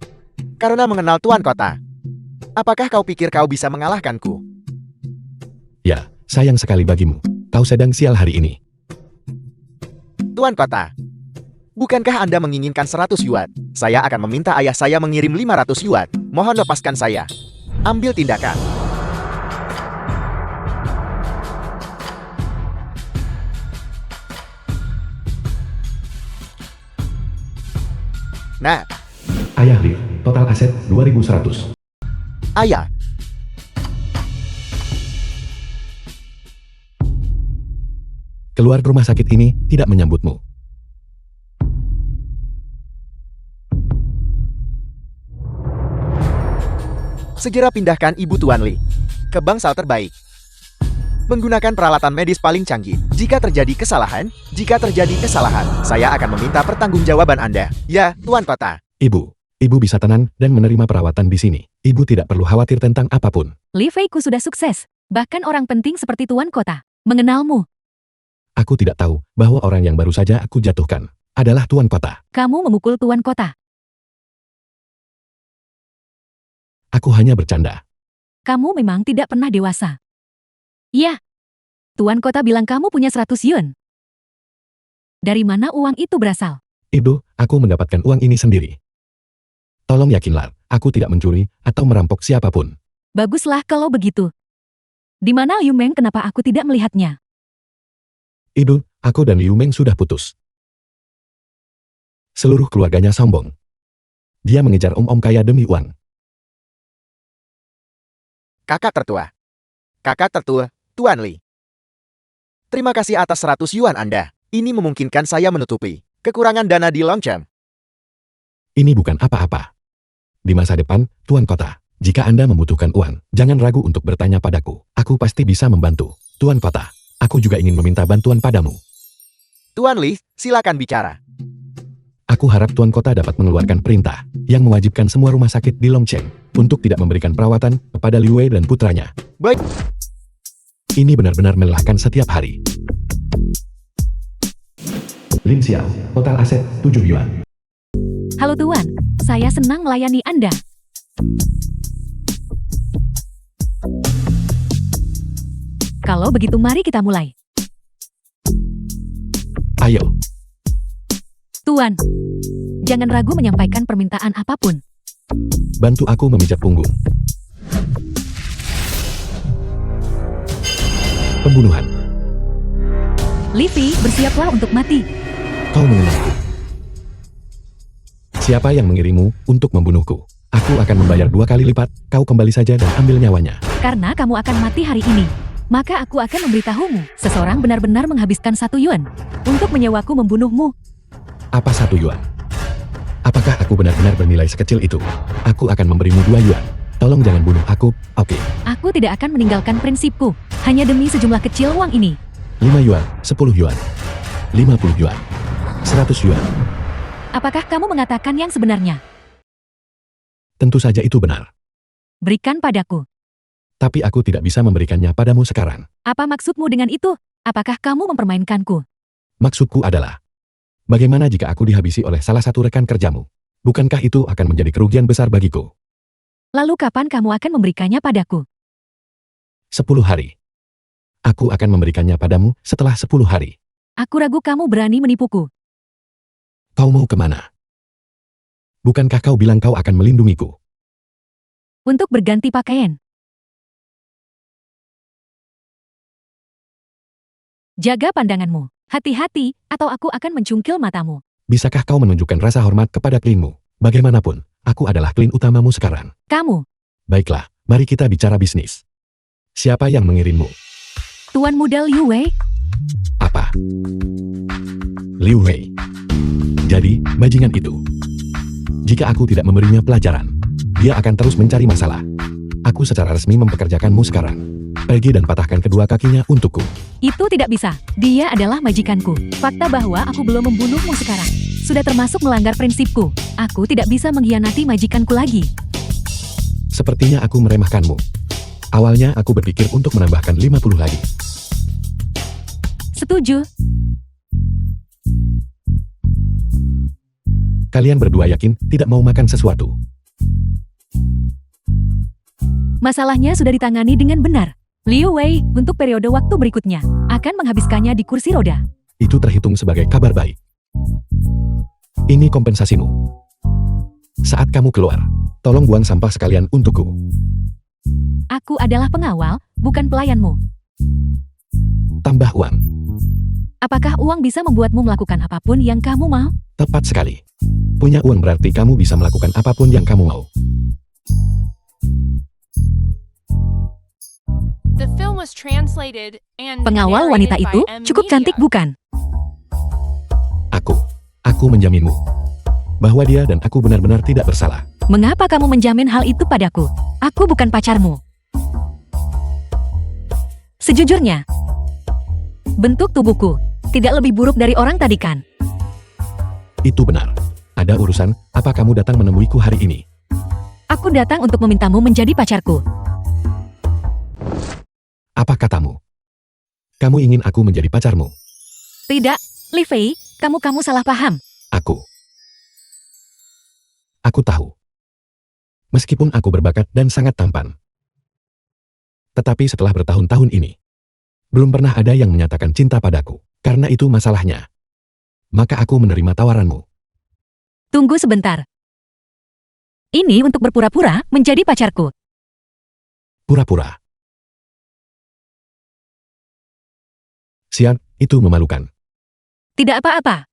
karena mengenal Tuan Kota. Apakah kau pikir kau bisa mengalahkanku? Ya, sayang sekali bagimu. Kau sedang sial hari ini. Tuan Kota, bukankah Anda menginginkan 100 yuan? Saya akan meminta ayah saya mengirim 500 yuan. Mohon lepaskan saya. Ambil tindakan. Nah, Ayah Liv, total aset 2.100. ayah, Keluar rumah sakit ini tidak menyambutmu. segera pindahkan Ibu Tuan Li ke bangsal terbaik. Menggunakan peralatan medis paling canggih. Jika terjadi kesalahan, saya akan meminta pertanggungjawaban Anda. Ya, Tuan Kota. Ibu bisa tenang dan menerima perawatan di sini. Ibu tidak perlu khawatir tentang apapun. Li Fei-ku sudah sukses. Bahkan orang penting seperti Tuan Kota mengenalmu. Aku tidak tahu bahwa orang yang baru saja aku jatuhkan adalah Tuan Kota. Kamu memukul Tuan Kota. Aku hanya bercanda. Kamu memang tidak pernah dewasa. Iya. Tuan Kota bilang kamu punya 100 yuan. Dari mana uang itu berasal? Ibu, aku mendapatkan uang ini sendiri. Tolong yakinlah, aku tidak mencuri atau merampok siapapun. Baguslah kalau begitu. Di mana Liu Meng, kenapa aku tidak melihatnya? Ibu, aku dan Liu Meng sudah putus. Seluruh keluarganya sombong. Dia mengejar om-om kaya demi uang. Kakak tertua, Tuan Li. Terima kasih atas 100 yuan Anda. Ini memungkinkan saya menutupi kekurangan dana di Longchen. Ini bukan apa-apa. Di masa depan, Tuan Kota, jika Anda membutuhkan uang, jangan ragu untuk bertanya padaku. Aku pasti bisa membantu. Tuan Kota, aku juga ingin meminta bantuan padamu. Tuan Li, silakan bicara. Aku harap Tuan Kota dapat mengeluarkan perintah yang mewajibkan semua rumah sakit di Longcheng untuk tidak memberikan perawatan kepada Liu Wei dan putranya. Baik. Ini benar-benar melelahkan setiap hari. Lin Xiao, total aset 7 yuan. Halo Tuan, saya senang melayani Anda. Kalau begitu mari kita mulai. Ayo, Tuan, jangan ragu menyampaikan permintaan apapun. bantu aku memijat punggung. Pembunuhan. Livi, bersiaplah untuk mati. Kau mengenalku. Siapa yang mengirimu untuk membunuhku? Aku akan membayar 2 kali lipat, kau kembali saja dan ambil nyawanya. Karena kamu akan mati hari ini, maka aku akan memberitahumu. Seseorang benar-benar menghabiskan 1 yuan untuk menyewaku membunuhmu. Apa 1 yuan? Apakah aku benar-benar bernilai sekecil itu? Aku akan memberimu 2 yuan. Tolong jangan bunuh aku, oke? Aku tidak akan meninggalkan prinsipku, hanya demi sejumlah kecil uang ini. 5 yuan, 10 yuan, 50 yuan, 100 yuan. Apakah kamu mengatakan yang sebenarnya? Tentu saja itu benar. Berikan padaku. Tapi aku tidak bisa memberikannya padamu sekarang. Apa maksudmu dengan itu? Apakah kamu mempermainkanku? Maksudku adalah, bagaimana jika aku dihabisi oleh salah satu rekan kerjamu? Bukankah itu akan menjadi kerugian besar bagiku? Lalu kapan kamu akan memberikannya padaku? 10 hari. Aku akan memberikannya padamu setelah 10 hari. Aku ragu kamu berani menipuku. Kau mau kemana? Bukankah kau bilang kau akan melindungiku? Untuk berganti pakaian. Jaga pandanganmu. Hati-hati, atau aku akan mencungkil matamu. Bisakah kau menunjukkan rasa hormat kepada klinmu? Bagaimanapun, aku adalah klin utamamu sekarang. Kamu, Baiklah, mari kita bicara bisnis. Siapa yang mengirimmu? Tuan Muda Liu Wei. Apa? Liu Wei. Jadi, bajingan itu. Jika aku tidak memberinya pelajaran, dia akan terus mencari masalah. Aku secara resmi mempekerjakanmu sekarang. Pergi dan patahkan kedua kakinya untukku. Itu tidak bisa. Dia adalah majikanku. Fakta bahwa aku belum membunuhmu sekarang sudah termasuk melanggar prinsipku. Aku tidak bisa mengkhianati majikanku lagi. Sepertinya aku meremehkanmu. Awalnya aku berpikir untuk menambahkan 50 lagi. Setuju. Kalian berdua yakin tidak mau makan sesuatu? Masalahnya sudah ditangani dengan benar. Liu Wei, untuk periode waktu berikutnya, akan menghabiskannya di kursi roda. Itu terhitung sebagai kabar baik. Ini kompensasimu. Saat kamu keluar, tolong buang sampah sekalian untukku. Aku adalah pengawal, bukan pelayanmu. Tambah uang. Apakah uang bisa membuatmu melakukan apapun yang kamu mau? Tepat sekali. Punya uang berarti kamu bisa melakukan apapun yang kamu mau. The film was translated and Pengawal wanita narrated itu by M. cukup cantik Media. bukan? Aku menjaminmu bahwa dia dan aku benar-benar tidak bersalah. Mengapa kamu menjamin hal itu padaku? Aku bukan pacarmu. Sejujurnya, bentuk tubuhku tidak lebih buruk dari orang tadi kan? Itu benar. Ada urusan, apa kamu datang menemuiku hari ini? Aku datang untuk memintamu menjadi pacarku. Apa katamu? Kamu ingin aku menjadi pacarmu? Tidak, Li Fei, kamu salah paham. Aku tahu. Meskipun aku berbakat dan sangat tampan. Tetapi setelah bertahun-tahun ini, belum pernah ada yang menyatakan cinta padaku. Karena itu masalahnya. Maka aku menerima tawaranmu. Tunggu sebentar. Ini untuk berpura-pura menjadi pacarku. Pura-pura. Siap, itu memalukan. Tidak apa-apa.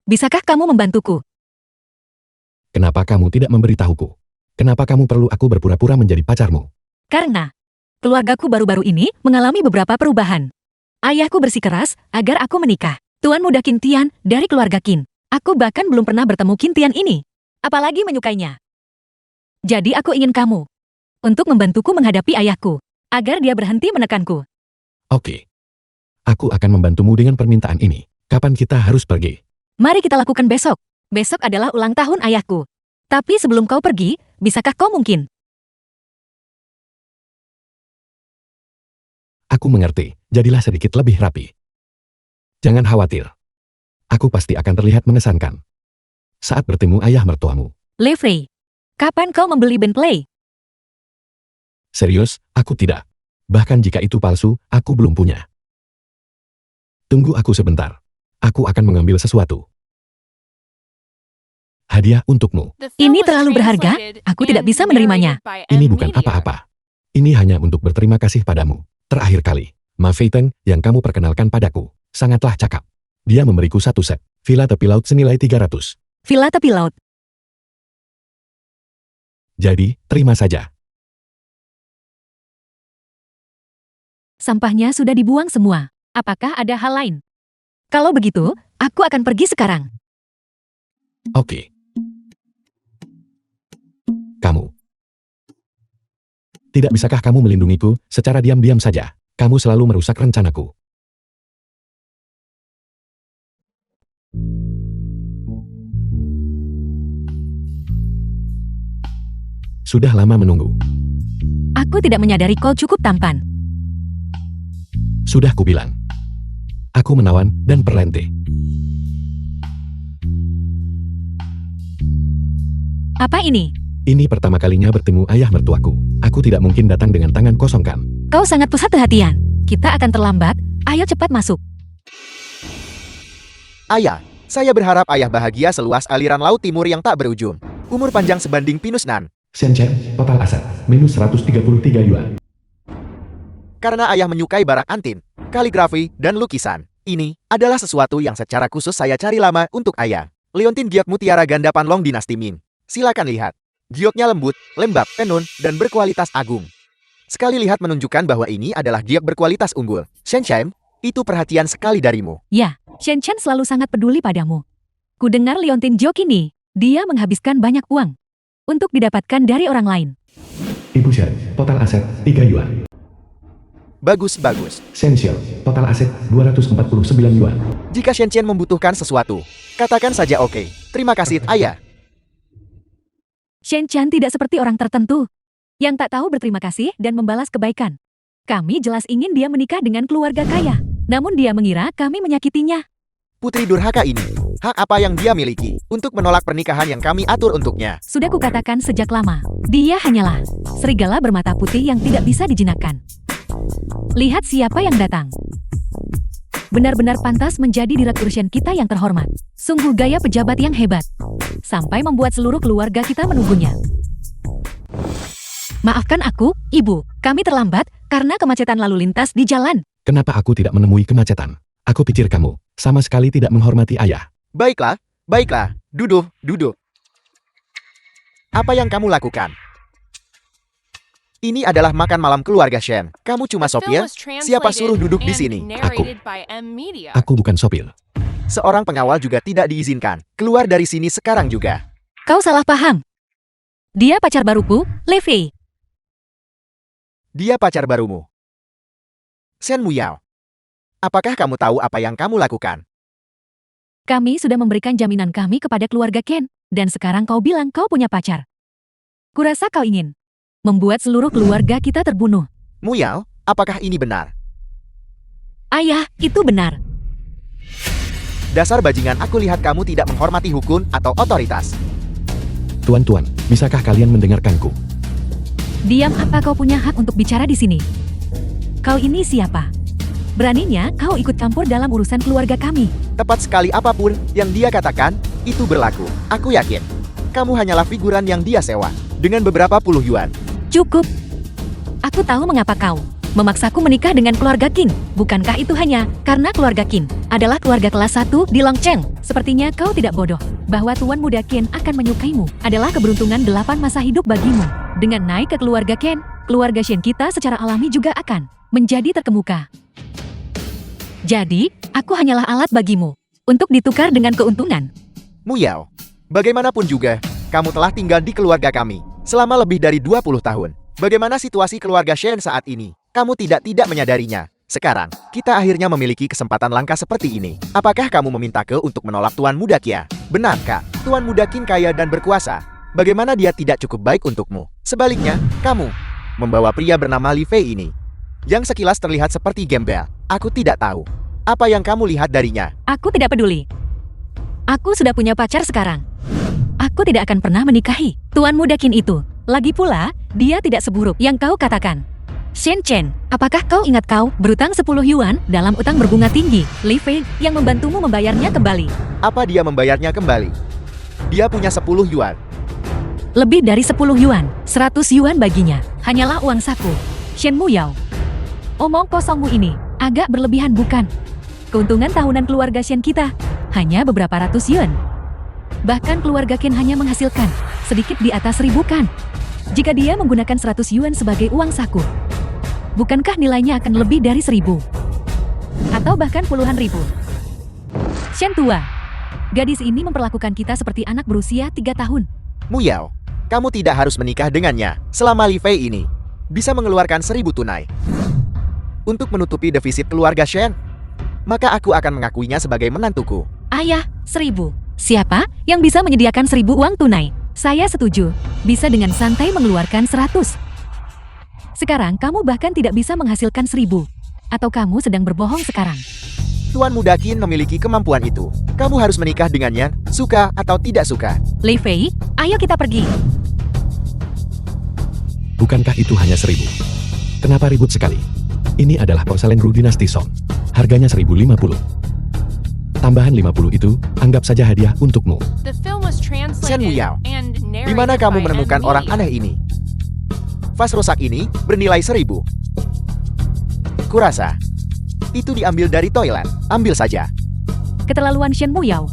Bisakah kamu membantuku? Kenapa kamu tidak memberitahuku? Kenapa kamu perlu aku berpura-pura menjadi pacarmu? Karena keluargaku baru-baru ini mengalami beberapa perubahan. Ayahku bersikeras agar aku menikah. Tuan Muda Qin Tian dari keluarga Qin. Aku bahkan belum pernah bertemu Qin Tian ini. Apalagi menyukainya. Jadi aku ingin kamu untuk membantuku menghadapi ayahku, agar dia berhenti menekanku. Oke. Aku akan membantumu dengan permintaan ini. Kapan kita harus pergi? Mari kita lakukan besok. Besok adalah ulang tahun ayahku. Tapi sebelum kau pergi, bisakah kau mungkin? Aku mengerti, jadilah sedikit lebih rapi. Jangan khawatir. Aku pasti akan terlihat mengesankan saat bertemu ayah mertuamu. Lefrey, kapan kau membeli Bentley? Serius, aku tidak. Bahkan jika itu palsu, aku belum punya. Tunggu aku sebentar. Aku akan mengambil sesuatu. Hadiah untukmu. The film Ini was terlalu berharga, translated aku tidak and bisa menerimanya. narrated by Ini M bukan Media. apa-apa. Ini hanya untuk berterima kasih padamu. Terakhir kali, Ma Feiteng yang kamu perkenalkan padaku, sangatlah cakap. Dia memberiku satu set villa tepi laut senilai 300. Villa tepi laut. Jadi, terima saja. Sampahnya sudah dibuang semua. Apakah ada hal lain? Kalau begitu, aku akan pergi sekarang. Oke. Kamu. Tidak bisakah kamu melindungiku secara diam-diam saja? Kamu selalu merusak rencanaku. Sudah lama menunggu. Aku tidak menyadari kau cukup tampan. Sudah kubilang. Aku menawan dan perlente. Apa ini? Ini pertama kalinya bertemu ayah mertuaku. Aku tidak mungkin datang dengan tangan kosong kan? Kau sangat pusat perhatian. Kita akan terlambat. Ayo cepat masuk. Ayah, saya berharap ayah bahagia seluas aliran laut timur yang tak berujung. Umur panjang sebanding Pinus Nan. Shenzhen, total aset, minus 133 yuan. Karena ayah menyukai barak antin, kaligrafi, dan lukisan. Ini adalah sesuatu yang secara khusus saya cari lama untuk ayah. Leontin giok mutiara ganda Panlong dinasti Ming. Silakan lihat. Gioknya lembut, lembab, tenun, dan berkualitas agung. Sekali lihat menunjukkan bahwa ini adalah giok berkualitas unggul. Shenzhen, itu perhatian sekali darimu. Ya, Shen Chen selalu sangat peduli padamu. Ku dengar Leontin Jok ini, dia menghabiskan banyak uang untuk didapatkan dari orang lain. Ibu Shen, total aset 3 yuan. Bagus, bagus. Shenzhen, total aset 249 yuan. Jika Shenzhen membutuhkan sesuatu, katakan saja oke. Terima kasih, ayah. Shen Chen tidak seperti orang tertentu yang tak tahu berterima kasih dan membalas kebaikan. Kami jelas ingin dia menikah dengan keluarga kaya, namun dia mengira kami menyakitinya. Putri durhaka ini, hak apa yang dia miliki untuk menolak pernikahan yang kami atur untuknya? Sudah kukatakan sejak lama, dia hanyalah serigala bermata putih yang tidak bisa dijinakkan. Lihat siapa yang datang. Benar-benar pantas menjadi direktur Shen kita yang terhormat. Sungguh gaya pejabat yang hebat. Sampai membuat seluruh keluarga kita menunggunya. Maafkan aku, Ibu. Kami terlambat karena kemacetan lalu lintas di jalan. Kenapa aku tidak menemui kemacetan? Aku pikir kamu sama sekali tidak menghormati ayah. Baiklah, baiklah. Duduk, duduk. Apa yang kamu lakukan? Ini adalah makan malam keluarga Shen. Kamu cuma The film sopir? was Siapa suruh translated duduk di and sini? narrated by M Media. Aku bukan sopir. Seorang pengawal juga tidak diizinkan. Keluar dari sini sekarang juga. Kau salah paham. Dia pacar baruku, Levi. Dia pacar barumu. Shen Muyao. Apakah kamu tahu apa yang kamu lakukan? Kami sudah memberikan jaminan kami kepada keluarga Ken, dan sekarang kau bilang kau punya pacar. Kurasa kau ingin membuat seluruh keluarga kita terbunuh. Muyao, apakah ini benar? Ayah, itu benar. Dasar bajingan, aku lihat kamu tidak menghormati hukum atau otoritas. Tuan-tuan, bisakah kalian mendengarkanku? Diam, apa kau punya hak untuk bicara di sini? Kau ini siapa? Beraninya kau ikut campur dalam urusan keluarga kami. Tepat sekali, apapun yang dia katakan, itu berlaku. Aku yakin. Kamu hanyalah figuran yang dia sewa, dengan beberapa puluh yuan. Cukup. Aku tahu mengapa kau memaksaku menikah dengan keluarga Qin. Bukankah itu hanya karena keluarga Qin adalah keluarga kelas 1 di Longcheng? Sepertinya kau tidak bodoh bahwa tuan muda Qin akan menyukaimu. Adalah keberuntungan 8 masa hidup bagimu. Dengan naik ke keluarga Qin, keluarga Shen kita secara alami juga akan menjadi terkemuka. Jadi, aku hanyalah alat bagimu untuk ditukar dengan keuntungan. Muyao, bagaimanapun juga, kamu telah tinggal di keluarga kami selama lebih dari 20 tahun. Bagaimana situasi keluarga Shen saat ini? Kamu tidak menyadarinya. Sekarang, kita akhirnya memiliki kesempatan langka seperti ini. Apakah kamu meminta Ke untuk menolak Tuan Muda Kia? Benar, Kak. Tuan Muda Qin kaya dan berkuasa. Bagaimana dia tidak cukup baik untukmu? Sebaliknya, kamu membawa pria bernama Li Fei ini, yang sekilas terlihat seperti gembel. Aku tidak tahu apa yang kamu lihat darinya. Aku tidak peduli. Aku sudah punya pacar sekarang. Aku tidak akan pernah menikahi Tuan Muda Qin itu. Lagi pula, dia tidak seburuk yang kau katakan. Shen Chen, apakah kau ingat kau berutang 10 yuan dalam utang berbunga tinggi Li Fei yang membantumu membayarnya kembali? Apa dia membayarnya kembali? Dia punya 10 yuan. Lebih dari 10 yuan, 100 yuan baginya, hanyalah uang saku. Shen Muyao, omong kosongmu ini agak berlebihan bukan? Keuntungan tahunan keluarga Shen kita hanya beberapa ratus yuan. Bahkan keluarga Qin hanya menghasilkan sedikit di atas 1000 kan? Jika dia menggunakan 100 yuan sebagai uang saku, bukankah nilainya akan lebih dari 1000? Atau bahkan puluhan ribu? Shen tua, gadis ini memperlakukan kita seperti anak berusia 3 tahun. Muyao, kamu tidak harus menikah dengannya selama Li Fei ini bisa mengeluarkan 1000 tunai untuk menutupi defisit keluarga Shen. Maka aku akan mengakuinya sebagai menantuku. Ayah, 1000. Siapa yang bisa menyediakan 1000 uang tunai? Saya setuju, bisa dengan santai mengeluarkan 100. Sekarang kamu bahkan tidak bisa menghasilkan 1000. Atau kamu sedang berbohong sekarang? Tuan Muda Qin memiliki kemampuan itu. Kamu harus menikah dengannya, suka atau tidak suka. Li Fei, ayo kita pergi. Bukankah itu hanya 1000? Kenapa ribut sekali? Ini adalah porselen Ru Dinasti Song. Harganya 1050. Tambahan 50 itu, anggap saja hadiah untukmu. The film was Shen translated Muyao, and di mana narrated kamu by menemukan M. orang Media. aneh ini? Vas rusak ini bernilai 1000. Kurasa itu diambil dari toilet. Ambil saja. Keterlaluan Shen Muyao.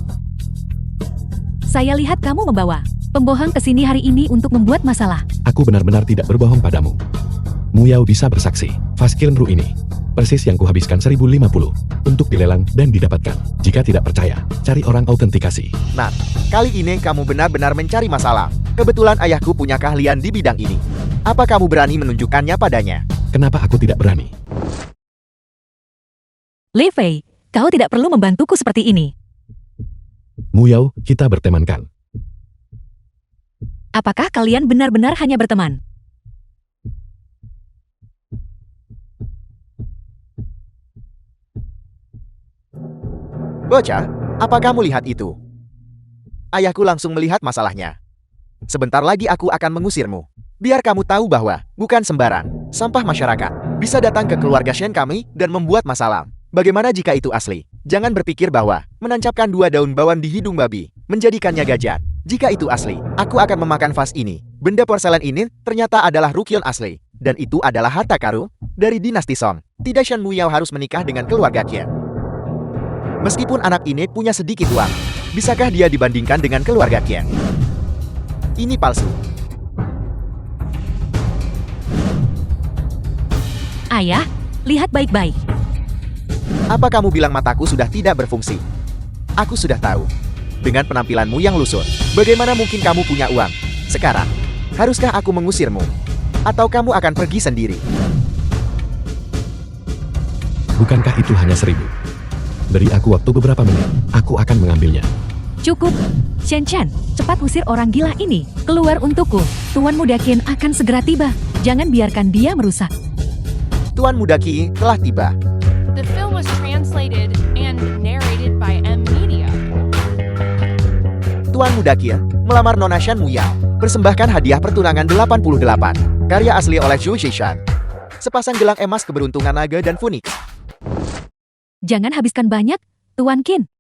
Saya lihat kamu membawa pembohong ke sini hari ini untuk membuat masalah. Aku benar-benar tidak berbohong padamu. Muyao bisa bersaksi, vas kiln Ru ini persis yang kuhabiskan 1050 untuk dilelang dan didapatkan. Jika tidak percaya, cari orang autentikasi. Nah, kali ini kamu benar-benar mencari masalah. Kebetulan ayahku punya keahlian di bidang ini. Apa kamu berani menunjukkannya padanya? Kenapa aku tidak berani? Li Fei, kau tidak perlu membantuku seperti ini. Muyao, kita bertemankan. Apakah kalian benar-benar hanya berteman? Bocah, apa kamu lihat itu? Ayahku langsung melihat masalahnya. Sebentar lagi aku akan mengusirmu. Biar kamu tahu bahwa bukan sembarang sampah masyarakat bisa datang ke keluarga Shen kami dan membuat masalah. Bagaimana jika itu asli? Jangan berpikir bahwa menancapkan 2 daun bawang di hidung babi menjadikannya gajah. Jika itu asli, aku akan memakan vas ini. Benda porselen ini ternyata adalah rukion asli. Dan itu adalah harta karun dari dinasti Song. Tidak, Shen Muyao harus menikah dengan keluarga Qin. Meskipun anak ini punya sedikit uang, bisakah dia dibandingkan dengan keluarga Qin? Ini palsu. Ayah, lihat baik-baik. Apa kamu bilang mataku sudah tidak berfungsi? Aku sudah tahu. Dengan penampilanmu yang lusuh, bagaimana mungkin kamu punya uang? Sekarang, haruskah aku mengusirmu? Atau kamu akan pergi sendiri? Bukankah itu hanya 1000? Beri aku waktu beberapa menit, aku akan mengambilnya. Cukup. Shen Chen, cepat usir orang gila ini keluar untukku. Tuan Muda Qin akan segera tiba. Jangan biarkan dia merusak. Tuan Muda Qin telah tiba. The film was translated and narrated by M. Media. Tuan Muda Qin melamar Nona Shen Muyao. Persembahkan hadiah pertunangan 88. Karya asli oleh Zhu Zhishan. Sepasang gelang emas keberuntungan naga dan Phoenix. Jangan habiskan banyak, Tuan Qin.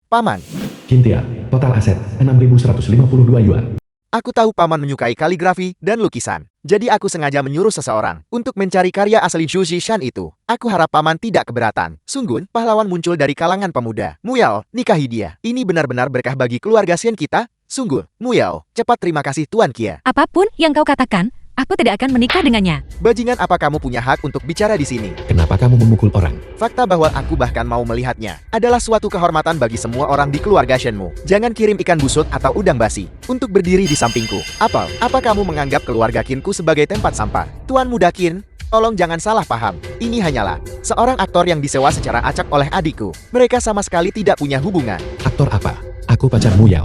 Paman, Kintia, total aset 6.152 yuan. aku tahu Paman menyukai kaligrafi dan lukisan. Jadi aku sengaja menyuruh seseorang untuk mencari karya asli Zhu Zhishan itu. Aku harap Paman tidak keberatan. Sungguh, pahlawan muncul dari kalangan pemuda. Muyao, nikahi dia. Ini benar-benar berkah bagi keluarga Shen kita. Sungguh, Muyao, cepat terima kasih Tuan Kia. Apapun yang kau katakan, aku tidak akan menikah dengannya. Bajingan, apa kamu punya hak untuk bicara di sini? Kenapa kamu memukul orang? Fakta bahwa aku bahkan mau melihatnya adalah suatu kehormatan bagi semua orang di keluarga Shenmu. Jangan kirim ikan busuk atau udang basi untuk berdiri di sampingku. Apa kamu menganggap keluarga Qinku sebagai tempat sampah? Tuan Muda Qin, Tolong jangan salah paham, ini hanyalah seorang aktor yang disewa secara acak oleh adikku. Mereka sama sekali tidak punya hubungan. Aktor apa? Aku pacar Muyao.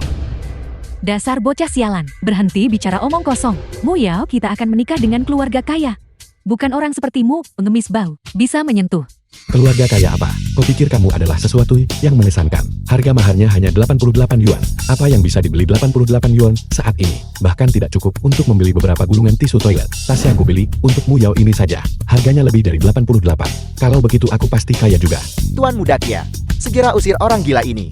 Dasar bocah sialan, berhenti bicara omong kosong. Muyao, kita akan menikah dengan keluarga kaya. Bukan orang sepertimu, pengemis bau, bisa menyentuh. Keluarga kaya apa? Kau pikir kamu adalah sesuatu yang mengesankan? Harga maharnya hanya 88 yuan. Apa yang bisa dibeli 88 yuan saat ini? Bahkan tidak cukup untuk membeli beberapa gulungan tisu toilet. Tas yang kubeli untuk Muyao ini saja, harganya lebih dari 88. Kalau begitu aku pasti kaya juga. Tuan Muda Kia, segera usir orang gila ini.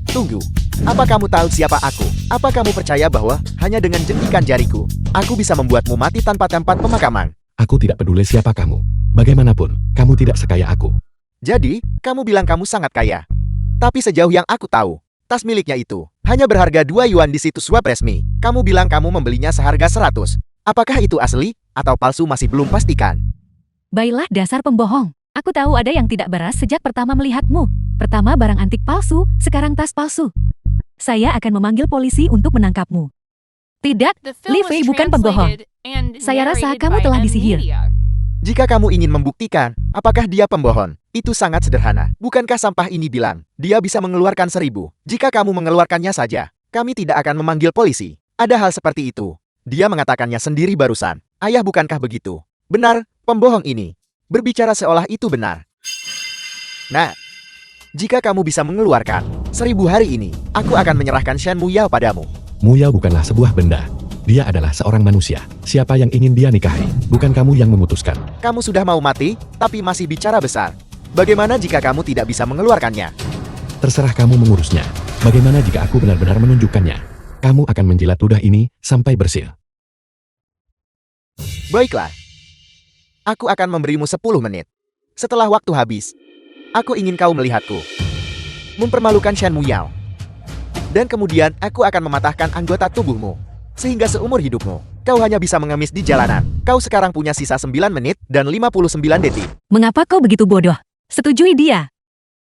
Tunggu, apa kamu tahu siapa aku? Apa kamu percaya bahwa hanya dengan jentikan jariku, aku bisa membuatmu mati tanpa tempat pemakaman? Aku tidak peduli siapa kamu. Bagaimanapun, kamu tidak sekaya aku. Jadi, kamu bilang kamu sangat kaya. Tapi sejauh yang aku tahu, tas miliknya itu hanya berharga 2 yuan di situs web resmi. Kamu bilang kamu membelinya seharga 100. Apakah itu asli atau palsu masih belum pastikan? Baiklah dasar pembohong. Aku tahu ada yang tidak beres sejak pertama melihatmu. Pertama barang antik palsu, sekarang tas palsu. Saya akan memanggil polisi untuk menangkapmu. Tidak, The film Li was Fei bukan pembohong. translated and Saya rasa narrated kamu by telah M disihir. Media. Jika kamu ingin membuktikan apakah dia pembohong, itu sangat sederhana. Bukankah sampah ini bilang dia bisa mengeluarkan 1000? Jika kamu mengeluarkannya saja, kami tidak akan memanggil polisi. Ada hal seperti itu. Dia mengatakannya sendiri barusan. Ayah, bukankah begitu? Benar, pembohong ini berbicara seolah itu benar. Nah, jika kamu bisa mengeluarkan 1000 hari ini, aku akan menyerahkan Shen Muyao padamu. Muyao bukanlah sebuah benda. Dia adalah seorang manusia. Siapa yang ingin dia nikahi? Bukan kamu yang memutuskan. Kamu sudah mau mati, tapi masih bicara besar. Bagaimana jika kamu tidak bisa mengeluarkannya? Terserah kamu mengurusnya. Bagaimana jika aku benar-benar menunjukkannya? Kamu akan menjilat ludah ini sampai bersih. Baiklah. Aku akan memberimu 10 menit. Setelah waktu habis, aku ingin kau melihatku mempermalukan Shen Muyao. Dan kemudian aku akan mematahkan anggota tubuhmu. Sehingga seumur hidupmu, kau hanya bisa mengemis di jalanan. Kau sekarang punya sisa 9 menit dan 59 detik. Mengapa kau begitu bodoh? Setujui dia.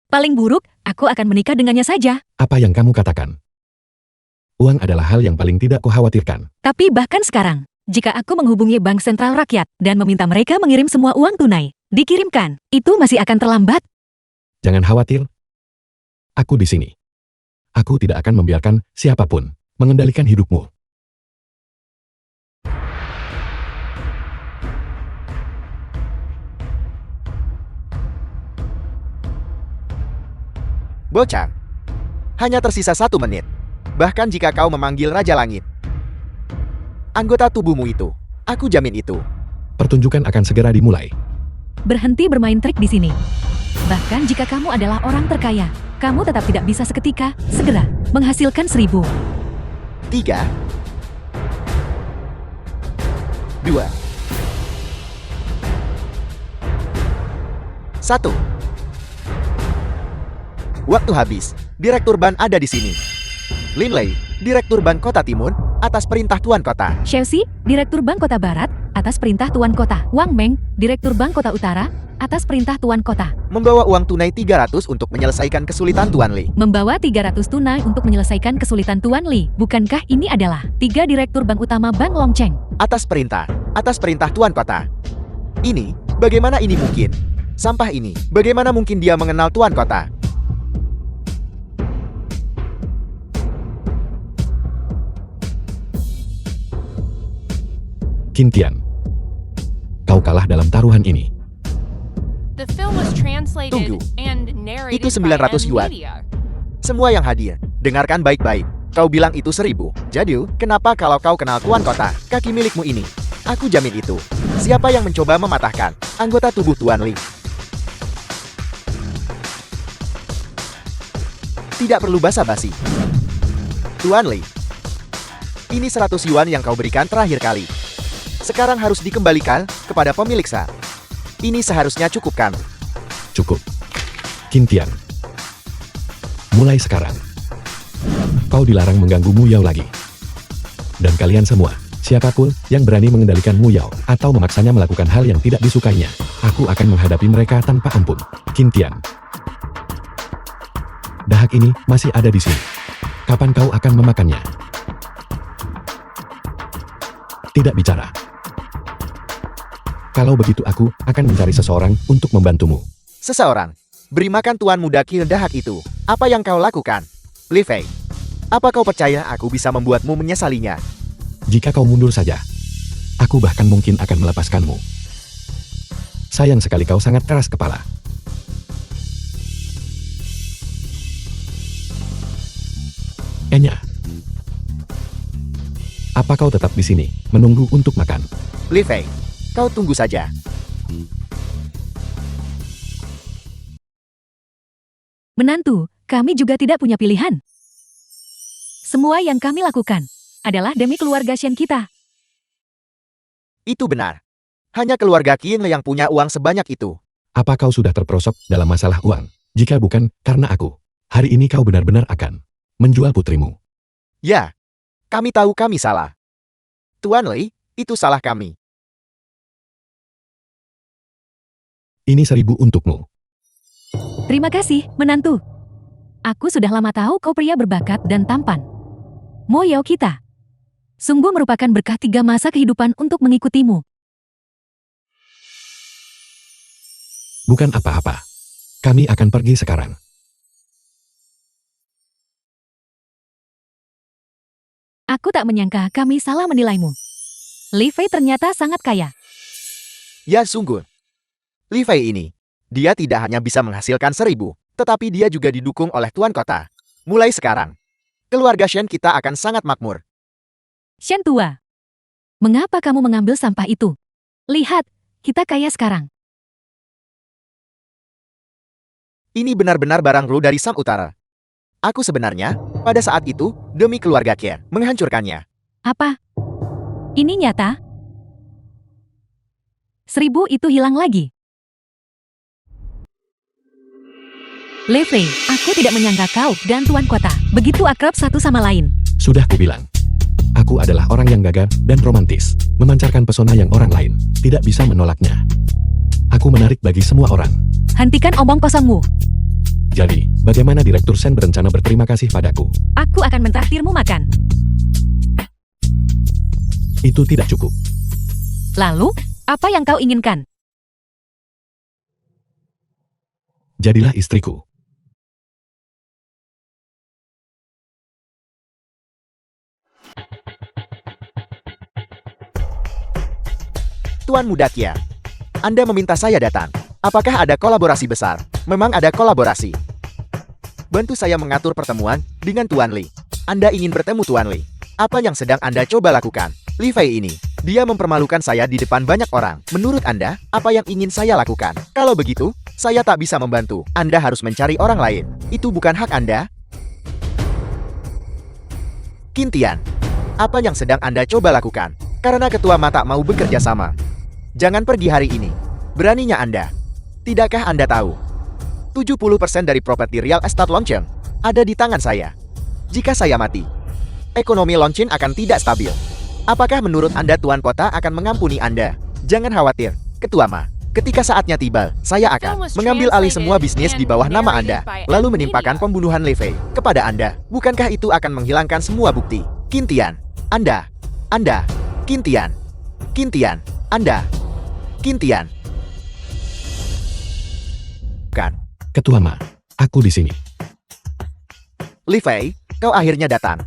Paling buruk, aku akan menikah dengannya saja. Apa yang kamu katakan? Uang adalah hal yang paling tidak kau khawatirkan. Tapi bahkan sekarang, jika aku menghubungi Bank Sentral Rakyat dan meminta mereka mengirim semua uang tunai, dikirimkan, itu masih akan terlambat. Jangan khawatir. Aku di sini. Aku tidak akan membiarkan siapapun mengendalikan hidupmu. Bocah, hanya tersisa 1 menit. Bahkan jika kau memanggil Raja Langit, anggota tubuhmu itu, aku jamin itu. Pertunjukan akan segera dimulai. Berhenti bermain trik di sini. Bahkan jika kamu adalah orang terkaya, kamu tetap tidak bisa seketika, segera, menghasilkan 1000. 3, 2, 1. Waktu habis. Direktur Ban ada di sini. Lin Lei, Direktur Ban Kota Timun, atas perintah Tuan Kota. Chelsea, Direktur Bank Kota Barat, atas perintah Tuan Kota. Wang Meng, Direktur Bank Kota Utara, atas perintah Tuan Kota. Membawa uang tunai 300 untuk menyelesaikan kesulitan Tuan Li. Membawa 300 tunai untuk menyelesaikan kesulitan Tuan Li. Bukankah ini adalah 3 Direktur Bank Utama Bank Longcheng? Atas perintah Tuan Kota. Ini, bagaimana ini mungkin? Sampah ini, bagaimana mungkin dia mengenal Tuan Kota? Qintian, kau kalah dalam taruhan ini. The film was translated Tunggu. and narrated Itu by 900 M yuan. Media. Semua yang hadir, dengarkan baik-baik. Kau bilang itu 1000. Jadi, kenapa kalau kau kenal Tuan Kota, kaki milikmu ini? Aku jamin itu. Siapa yang mencoba mematahkan anggota tubuh Tuan Li? Tidak perlu basa-basi. Tuan Li, ini 100 yuan yang kau berikan terakhir kali. Sekarang harus dikembalikan kepada pemilik sah. Ini seharusnya cukup kan? Cukup. Qintian, mulai sekarang, kau dilarang mengganggu Muyao lagi. Dan kalian semua, siapapun yang berani mengendalikan Muyao atau memaksanya melakukan hal yang tidak disukainya, aku akan menghadapi mereka tanpa ampun. Qintian, dahak ini masih ada di sini. Kapan kau akan memakannya? Tidak bicara. Kalau begitu aku akan mencari seseorang untuk membantumu. Seseorang. Beri makan Tuan Muda Kill Dahak itu. Apa yang kau lakukan? Li Fei. Apa kau percaya aku bisa membuatmu menyesalinya? Jika kau mundur saja, aku bahkan mungkin akan melepaskanmu. Sayang sekali kau sangat keras kepala. Enya. Apa kau tetap di sini, menunggu untuk makan? Li Fei. Kau tunggu saja. Menantu, kami juga tidak punya pilihan. Semua yang kami lakukan adalah demi keluarga Shen kita. Itu benar. Hanya keluarga Qin yang punya uang sebanyak itu. Apa kau sudah terperosok dalam masalah uang? Jika bukan, karena aku. Hari ini kau benar-benar akan menjual putrimu. Ya. Kami tahu kami salah. Tuan Li, itu salah kami. Ini 1000 untukmu. Terima kasih, menantu. Aku sudah lama tahu kau pria berbakat dan tampan. Moyo kita. Sungguh merupakan berkah 3 masa kehidupan untuk mengikutimu. Bukan apa-apa. Kami akan pergi sekarang. Aku tak menyangka kami salah menilaimu. Li Fei ternyata sangat kaya. Ya sungguh. Li Fei ini. Dia tidak hanya bisa menghasilkan 1000, tetapi dia juga didukung oleh Tuan Kota. Mulai sekarang, keluarga Shen kita akan sangat makmur. Shen tua. Mengapa kamu mengambil sampah itu? Lihat, kita kaya sekarang. Ini benar-benar barang Ru dari Sam Utara. Aku sebenarnya, pada saat itu, demi keluarga Kian, menghancurkannya. Apa? Ini nyata? 1000 itu hilang lagi. Li Fei, aku tidak menyangka kau dan Tuan Kota begitu akrab satu sama lain. Sudah kubilang. Aku adalah orang yang gagah dan romantis. Memancarkan pesona yang orang lain tidak bisa menolaknya. Aku menarik bagi semua orang. Hentikan omong kosongmu. Jadi, bagaimana Direktur Shen berencana berterima kasih padaku? Aku akan mentraktirmu makan. Itu tidak cukup. Lalu, apa yang kau inginkan? Jadilah istriku. Tuan Muda Kia, Anda meminta saya datang. Apakah ada kolaborasi besar? Memang ada kolaborasi. Bantu saya mengatur pertemuan dengan Tuan Li. Anda ingin bertemu Tuan Li. Apa yang sedang Anda coba lakukan? Li Fei ini, dia mempermalukan saya di depan banyak orang. Menurut Anda, apa yang ingin saya lakukan? Kalau begitu, saya tak bisa membantu. Anda harus mencari orang lain. Itu bukan hak Anda. Qin Tian, apa yang sedang Anda coba lakukan? Karena ketua Ma tak mau bekerja sama. Jangan pergi hari ini. Beraninya Anda. Tidakkah Anda tahu? 70% dari properti real estate Longchen ada di tangan saya. Jika saya mati, ekonomi Longchen akan tidak stabil. Apakah menurut Anda Tuan Kota akan mengampuni Anda? Jangan khawatir, Ketua Ma. Ketika saatnya tiba, saya akan mengambil alih semua bisnis di bawah nama Anda, lalu menimpakan pembunuhan Li Fei kepada Anda. Bukankah itu akan menghilangkan semua bukti? Qin Tian, Anda, Qin Tian, Anda, Qin Tian. Bukan. Ketua Ma, aku di sini. Li Fei, kau akhirnya datang.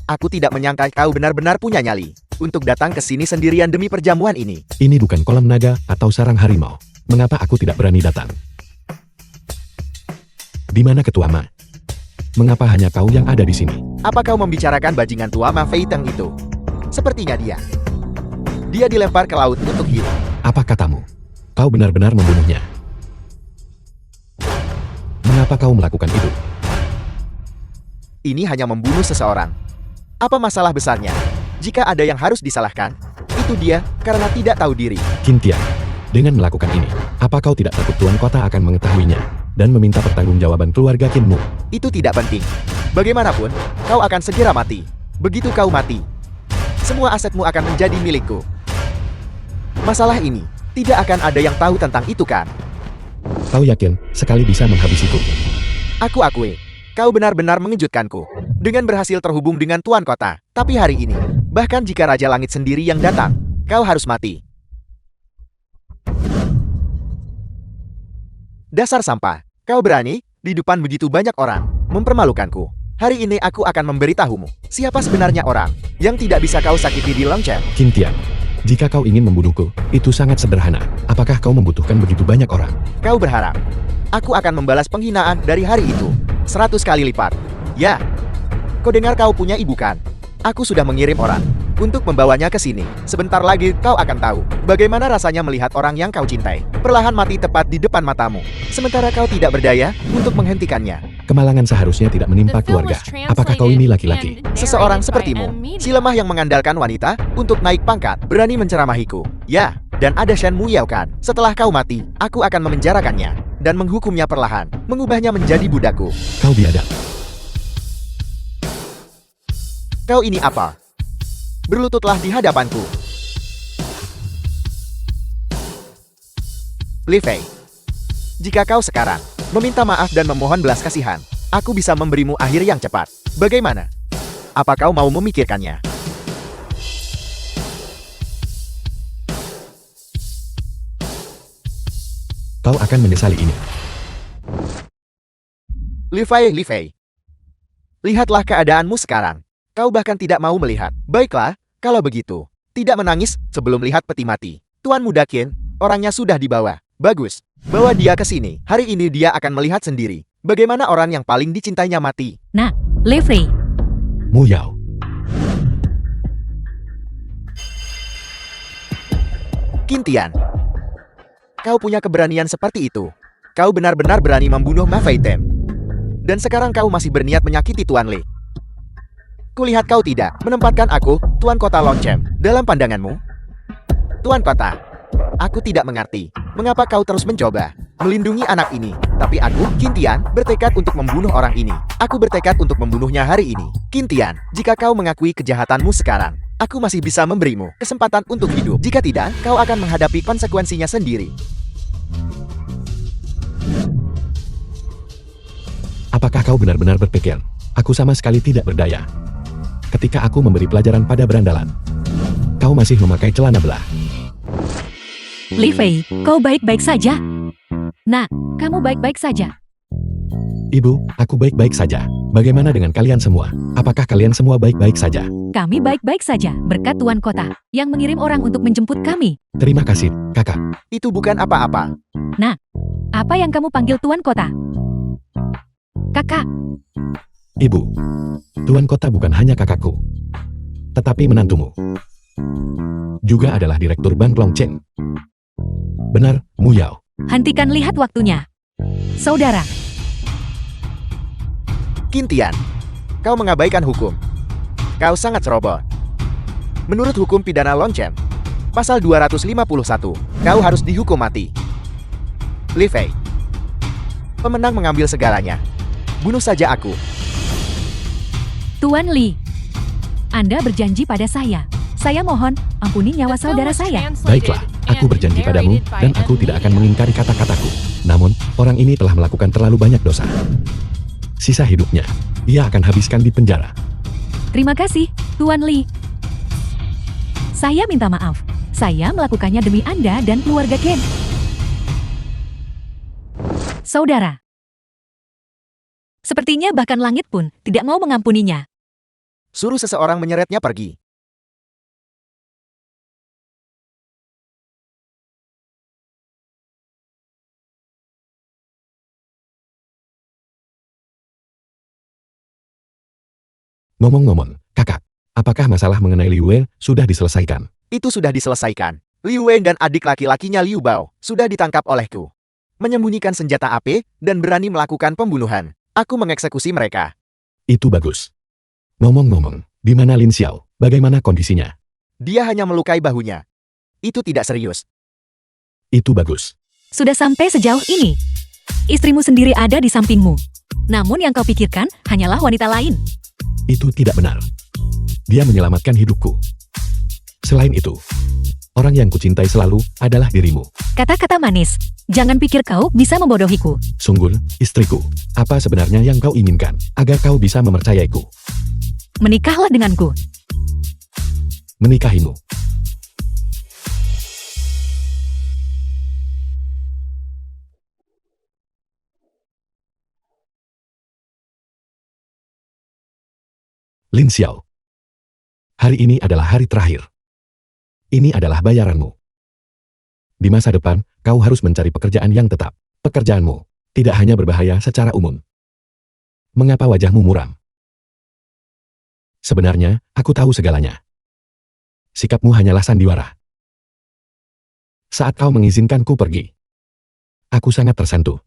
Aku tidak menyangka kau benar-benar punya nyali untuk datang ke sini sendirian demi perjamuan ini. Ini bukan kolam naga atau sarang harimau. Mengapa aku tidak berani datang? Di mana Ketua Ma? Mengapa hanya kau yang ada di sini? Apa kau membicarakan bajingan tua Ma Fei Teng itu? Sepertinya dia. Dia dilempar ke laut untuk hidup. Apa katamu? Kau benar-benar membunuhnya. Mengapa kau melakukan itu? Ini hanya membunuh seseorang. Apa masalah besarnya? Jika ada yang harus disalahkan, itu dia karena tidak tahu diri. Qin Tian, dengan melakukan ini, apa kau tidak takut Tuan Kota akan mengetahuinya dan meminta pertanggungjawaban keluarga Qinmu? Itu tidak penting. Bagaimanapun, kau akan segera mati. Begitu kau mati, semua asetmu akan menjadi milikku. Masalah ini, tidak akan ada yang tahu tentang itu kan? Kau yakin sekali bisa menghabisiku? Aku akui, kau benar-benar mengejutkanku. Dengan berhasil terhubung dengan Tuan Kota. Tapi hari ini, bahkan jika Raja Langit sendiri yang datang, kau harus mati. Dasar sampah. Kau berani, di depan begitu banyak orang, mempermalukanku. Hari ini aku akan memberitahumu, siapa sebenarnya orang yang tidak bisa kau sakiti di Longchen. Qin Tian, jika kau ingin membunuhku, itu sangat sederhana. Apakah kau membutuhkan begitu banyak orang? Kau berharap, aku akan membalas penghinaan dari hari itu 100 kali lipat. Ya, kau dengar kau punya ibu kan? Aku sudah mengirim orang untuk membawanya ke sini. Sebentar lagi kau akan tahu bagaimana rasanya melihat orang yang kau cintai perlahan mati tepat di depan matamu, sementara kau tidak berdaya untuk menghentikannya. Kemalangan seharusnya tidak menimpa keluarga. Apakah kau ini laki-laki? Seseorang sepertimu, si lemah yang mengandalkan wanita untuk naik pangkat, berani menceramahiku. Ya, dan ada Shen Muyao kan? Setelah kau mati, aku akan memenjarakannya dan menghukumnya perlahan, mengubahnya menjadi budakku. Kau biadab. Kau ini apa? Berlututlah di hadapanku. Li Fei, jika kau sekarang meminta maaf dan memohon belas kasihan, aku bisa memberimu akhir yang cepat. Bagaimana? Apa kau mau memikirkannya? Kau akan menyesali ini. Li Fei, lihatlah keadaanmu sekarang. Kau bahkan tidak mau melihat. Baiklah, kalau begitu, tidak menangis sebelum lihat peti mati. Tuan Muda Qin, orangnya sudah dibawa. Bagus, bawa dia ke sini. Hari ini dia akan melihat sendiri bagaimana orang yang paling dicintainya mati. Nah, Li Fei, Muyao, Qin Tian, kau punya keberanian seperti itu. Kau benar-benar berani membunuh Ma Feitem. Dan sekarang kau masih berniat menyakiti Tuan Li. Kulihat kau tidak menempatkan aku, Tuan Kota Longchen, dalam pandanganmu. Tuan Kota, aku tidak mengerti mengapa kau terus mencoba melindungi anak ini. Tapi aku, Qin Tian, bertekad untuk membunuh orang ini. Aku bertekad untuk membunuhnya hari ini. Qin Tian, jika kau mengakui kejahatanmu sekarang, aku masih bisa memberimu kesempatan untuk hidup. Jika tidak, kau akan menghadapi konsekuensinya sendiri. apakah kau benar-benar berpikir, aku sama sekali tidak berdaya? Ketika aku memberi pelajaran pada berandalan, kau masih memakai celana belah. Li Fei, kau baik-baik saja? Nak, kamu baik-baik saja? Ibu, aku baik-baik saja. Bagaimana dengan kalian semua? Apakah kalian semua baik-baik saja? Kami baik-baik saja, berkat Tuan Kota, yang mengirim orang untuk menjemput kami. Terima kasih, kakak. Itu bukan apa-apa. Apa yang kamu panggil Tuan Kota? Kakak, Ibu, Tuan Kota bukan hanya kakakku, tetapi menantumu. Juga adalah Direktur Bank Longchen. Benar, Muyao. hentikan lihat waktunya. Saudara, Qin Tian, kau mengabaikan hukum. Kau sangat ceroboh. Menurut hukum pidana Longchen, pasal 251, kau harus dihukum mati. Li Fei, pemenang mengambil segalanya. Bunuh saja aku. Tuan Li, Anda berjanji pada saya. Saya mohon, ampuni nyawa saudara saya. Baiklah, aku berjanji padamu, dan aku tidak akan mengingkari kata-kataku. Namun, orang ini telah melakukan terlalu banyak dosa. Sisa hidupnya, ia akan habiskan di penjara. Terima kasih, Tuan Li. Saya minta maaf. Saya melakukannya demi Anda dan keluarga Ken. Saudara, sepertinya bahkan langit pun tidak mau mengampuninya. Suruh seseorang menyeretnya pergi. Ngomong-ngomong, kakak, apakah masalah mengenai Liu Wei sudah diselesaikan? Itu sudah diselesaikan. Liu Wei dan adik laki-lakinya Liu Bao sudah ditangkap olehku. Menyembunyikan senjata api dan berani melakukan pembunuhan. Aku mengeksekusi mereka. Itu bagus. Ngomong-ngomong, di mana Lin Xiao? Bagaimana kondisinya? Dia hanya melukai bahunya. Itu tidak serius. Itu bagus. Sudah sampai sejauh ini. Istrimu sendiri ada di sampingmu. Namun yang kau pikirkan hanyalah wanita lain. Itu tidak benar. Dia menyelamatkan hidupku. Selain itu, orang yang kucintai selalu adalah dirimu. Kata-kata manis. Jangan pikir kau bisa membodohiku. Sunggul, istriku, apa sebenarnya yang kau inginkan agar kau bisa mempercayaiku? Menikahlah denganku. Menikahimu. Lin Xiao. Hari ini adalah hari terakhir. Ini adalah bayaranmu. Di masa depan, kau harus mencari pekerjaan yang tetap. Pekerjaanmu tidak hanya berbahaya secara umum. Mengapa wajahmu muram? Sebenarnya, aku tahu segalanya. Sikapmu hanyalah sandiwara. Saat kau mengizinkanku pergi, aku sangat tersentuh.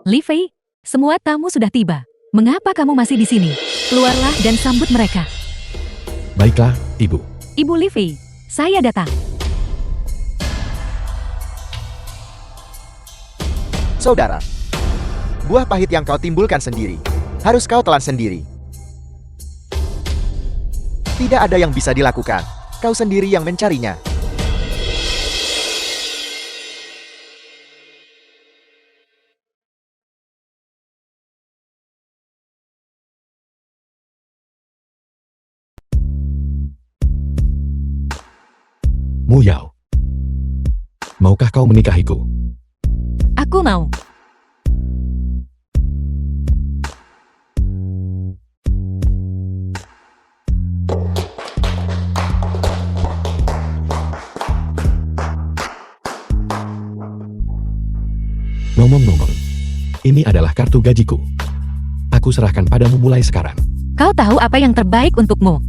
Li Fei, semua tamu sudah tiba. Mengapa kamu masih di sini? Keluarlah dan sambut mereka. Baiklah, Ibu. Ibu Li Fei, saya datang. Saudara, buah pahit yang kau timbulkan sendiri, harus kau telan sendiri. Tidak ada yang bisa dilakukan, kau sendiri yang mencarinya. Mu Yao. Maukah kau menikahiku? Aku mau. Ngomong-ngomong, ini adalah kartu gajiku. Aku serahkan padamu mulai sekarang. Kau tahu apa yang terbaik untukmu.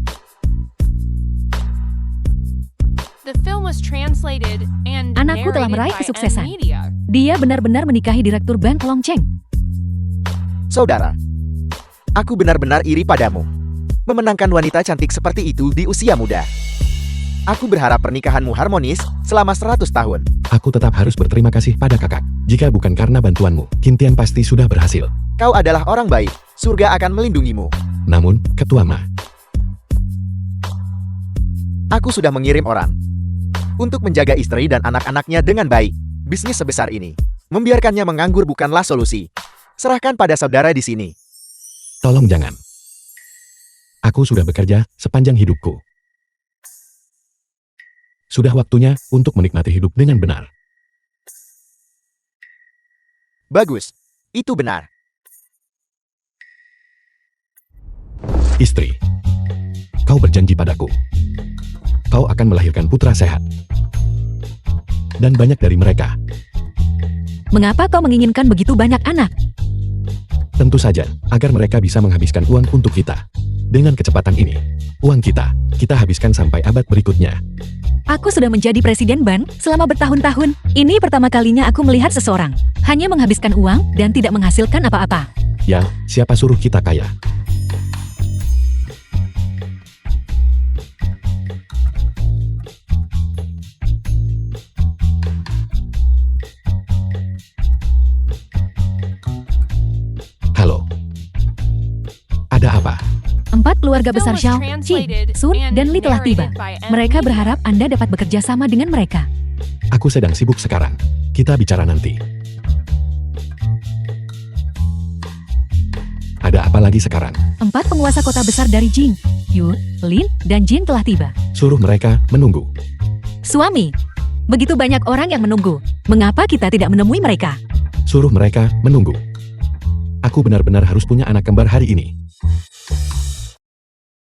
The film was translated and Anakku telah narrated meraih by kesuksesan. M-Media. Dia benar-benar menikahi Direktur Bank Longcheng. Saudara, aku benar-benar iri padamu. Memenangkan wanita cantik seperti itu di usia muda. Aku berharap pernikahanmu harmonis selama 100 tahun. Aku tetap harus berterima kasih pada kakak. Jika bukan karena bantuanmu, Kintian pasti sudah berhasil. Kau adalah orang baik, surga akan melindungimu. Namun, Ketua Ma, Aku sudah mengirim orang untuk menjaga istri dan anak-anaknya dengan baik. Bisnis sebesar ini, membiarkannya menganggur bukanlah solusi. Serahkan pada saudara di sini. tolong jangan. Aku sudah bekerja sepanjang hidupku. Sudah waktunya untuk menikmati hidup dengan benar. Bagus, itu benar. Istri, kau berjanji padaku. Kau akan melahirkan putra sehat. Dan banyak dari mereka. Mengapa kau menginginkan begitu banyak anak? Tentu saja, agar mereka bisa menghabiskan uang untuk kita. Dengan kecepatan ini, uang kita habiskan sampai abad berikutnya. Aku sudah menjadi presiden bank selama bertahun-tahun. Ini pertama kalinya aku melihat seseorang hanya menghabiskan uang dan tidak menghasilkan apa-apa. Ya, siapa suruh kita kaya? Halo. Ada apa? 4 keluarga The besar film was Xiao, Qi, translated Sun, and dan Li telah tiba. narrated by Mereka M-Media. berharap Anda dapat bekerja sama dengan mereka. Aku sedang sibuk sekarang. Kita bicara nanti. Ada apa lagi sekarang? 4 penguasa kota besar dari Jing, Yu, Lin, dan Jin telah tiba. Suruh mereka menunggu. Suami, begitu banyak orang yang menunggu. Mengapa kita tidak menemui mereka? Suruh mereka menunggu. Aku benar-benar harus punya anak kembar hari ini.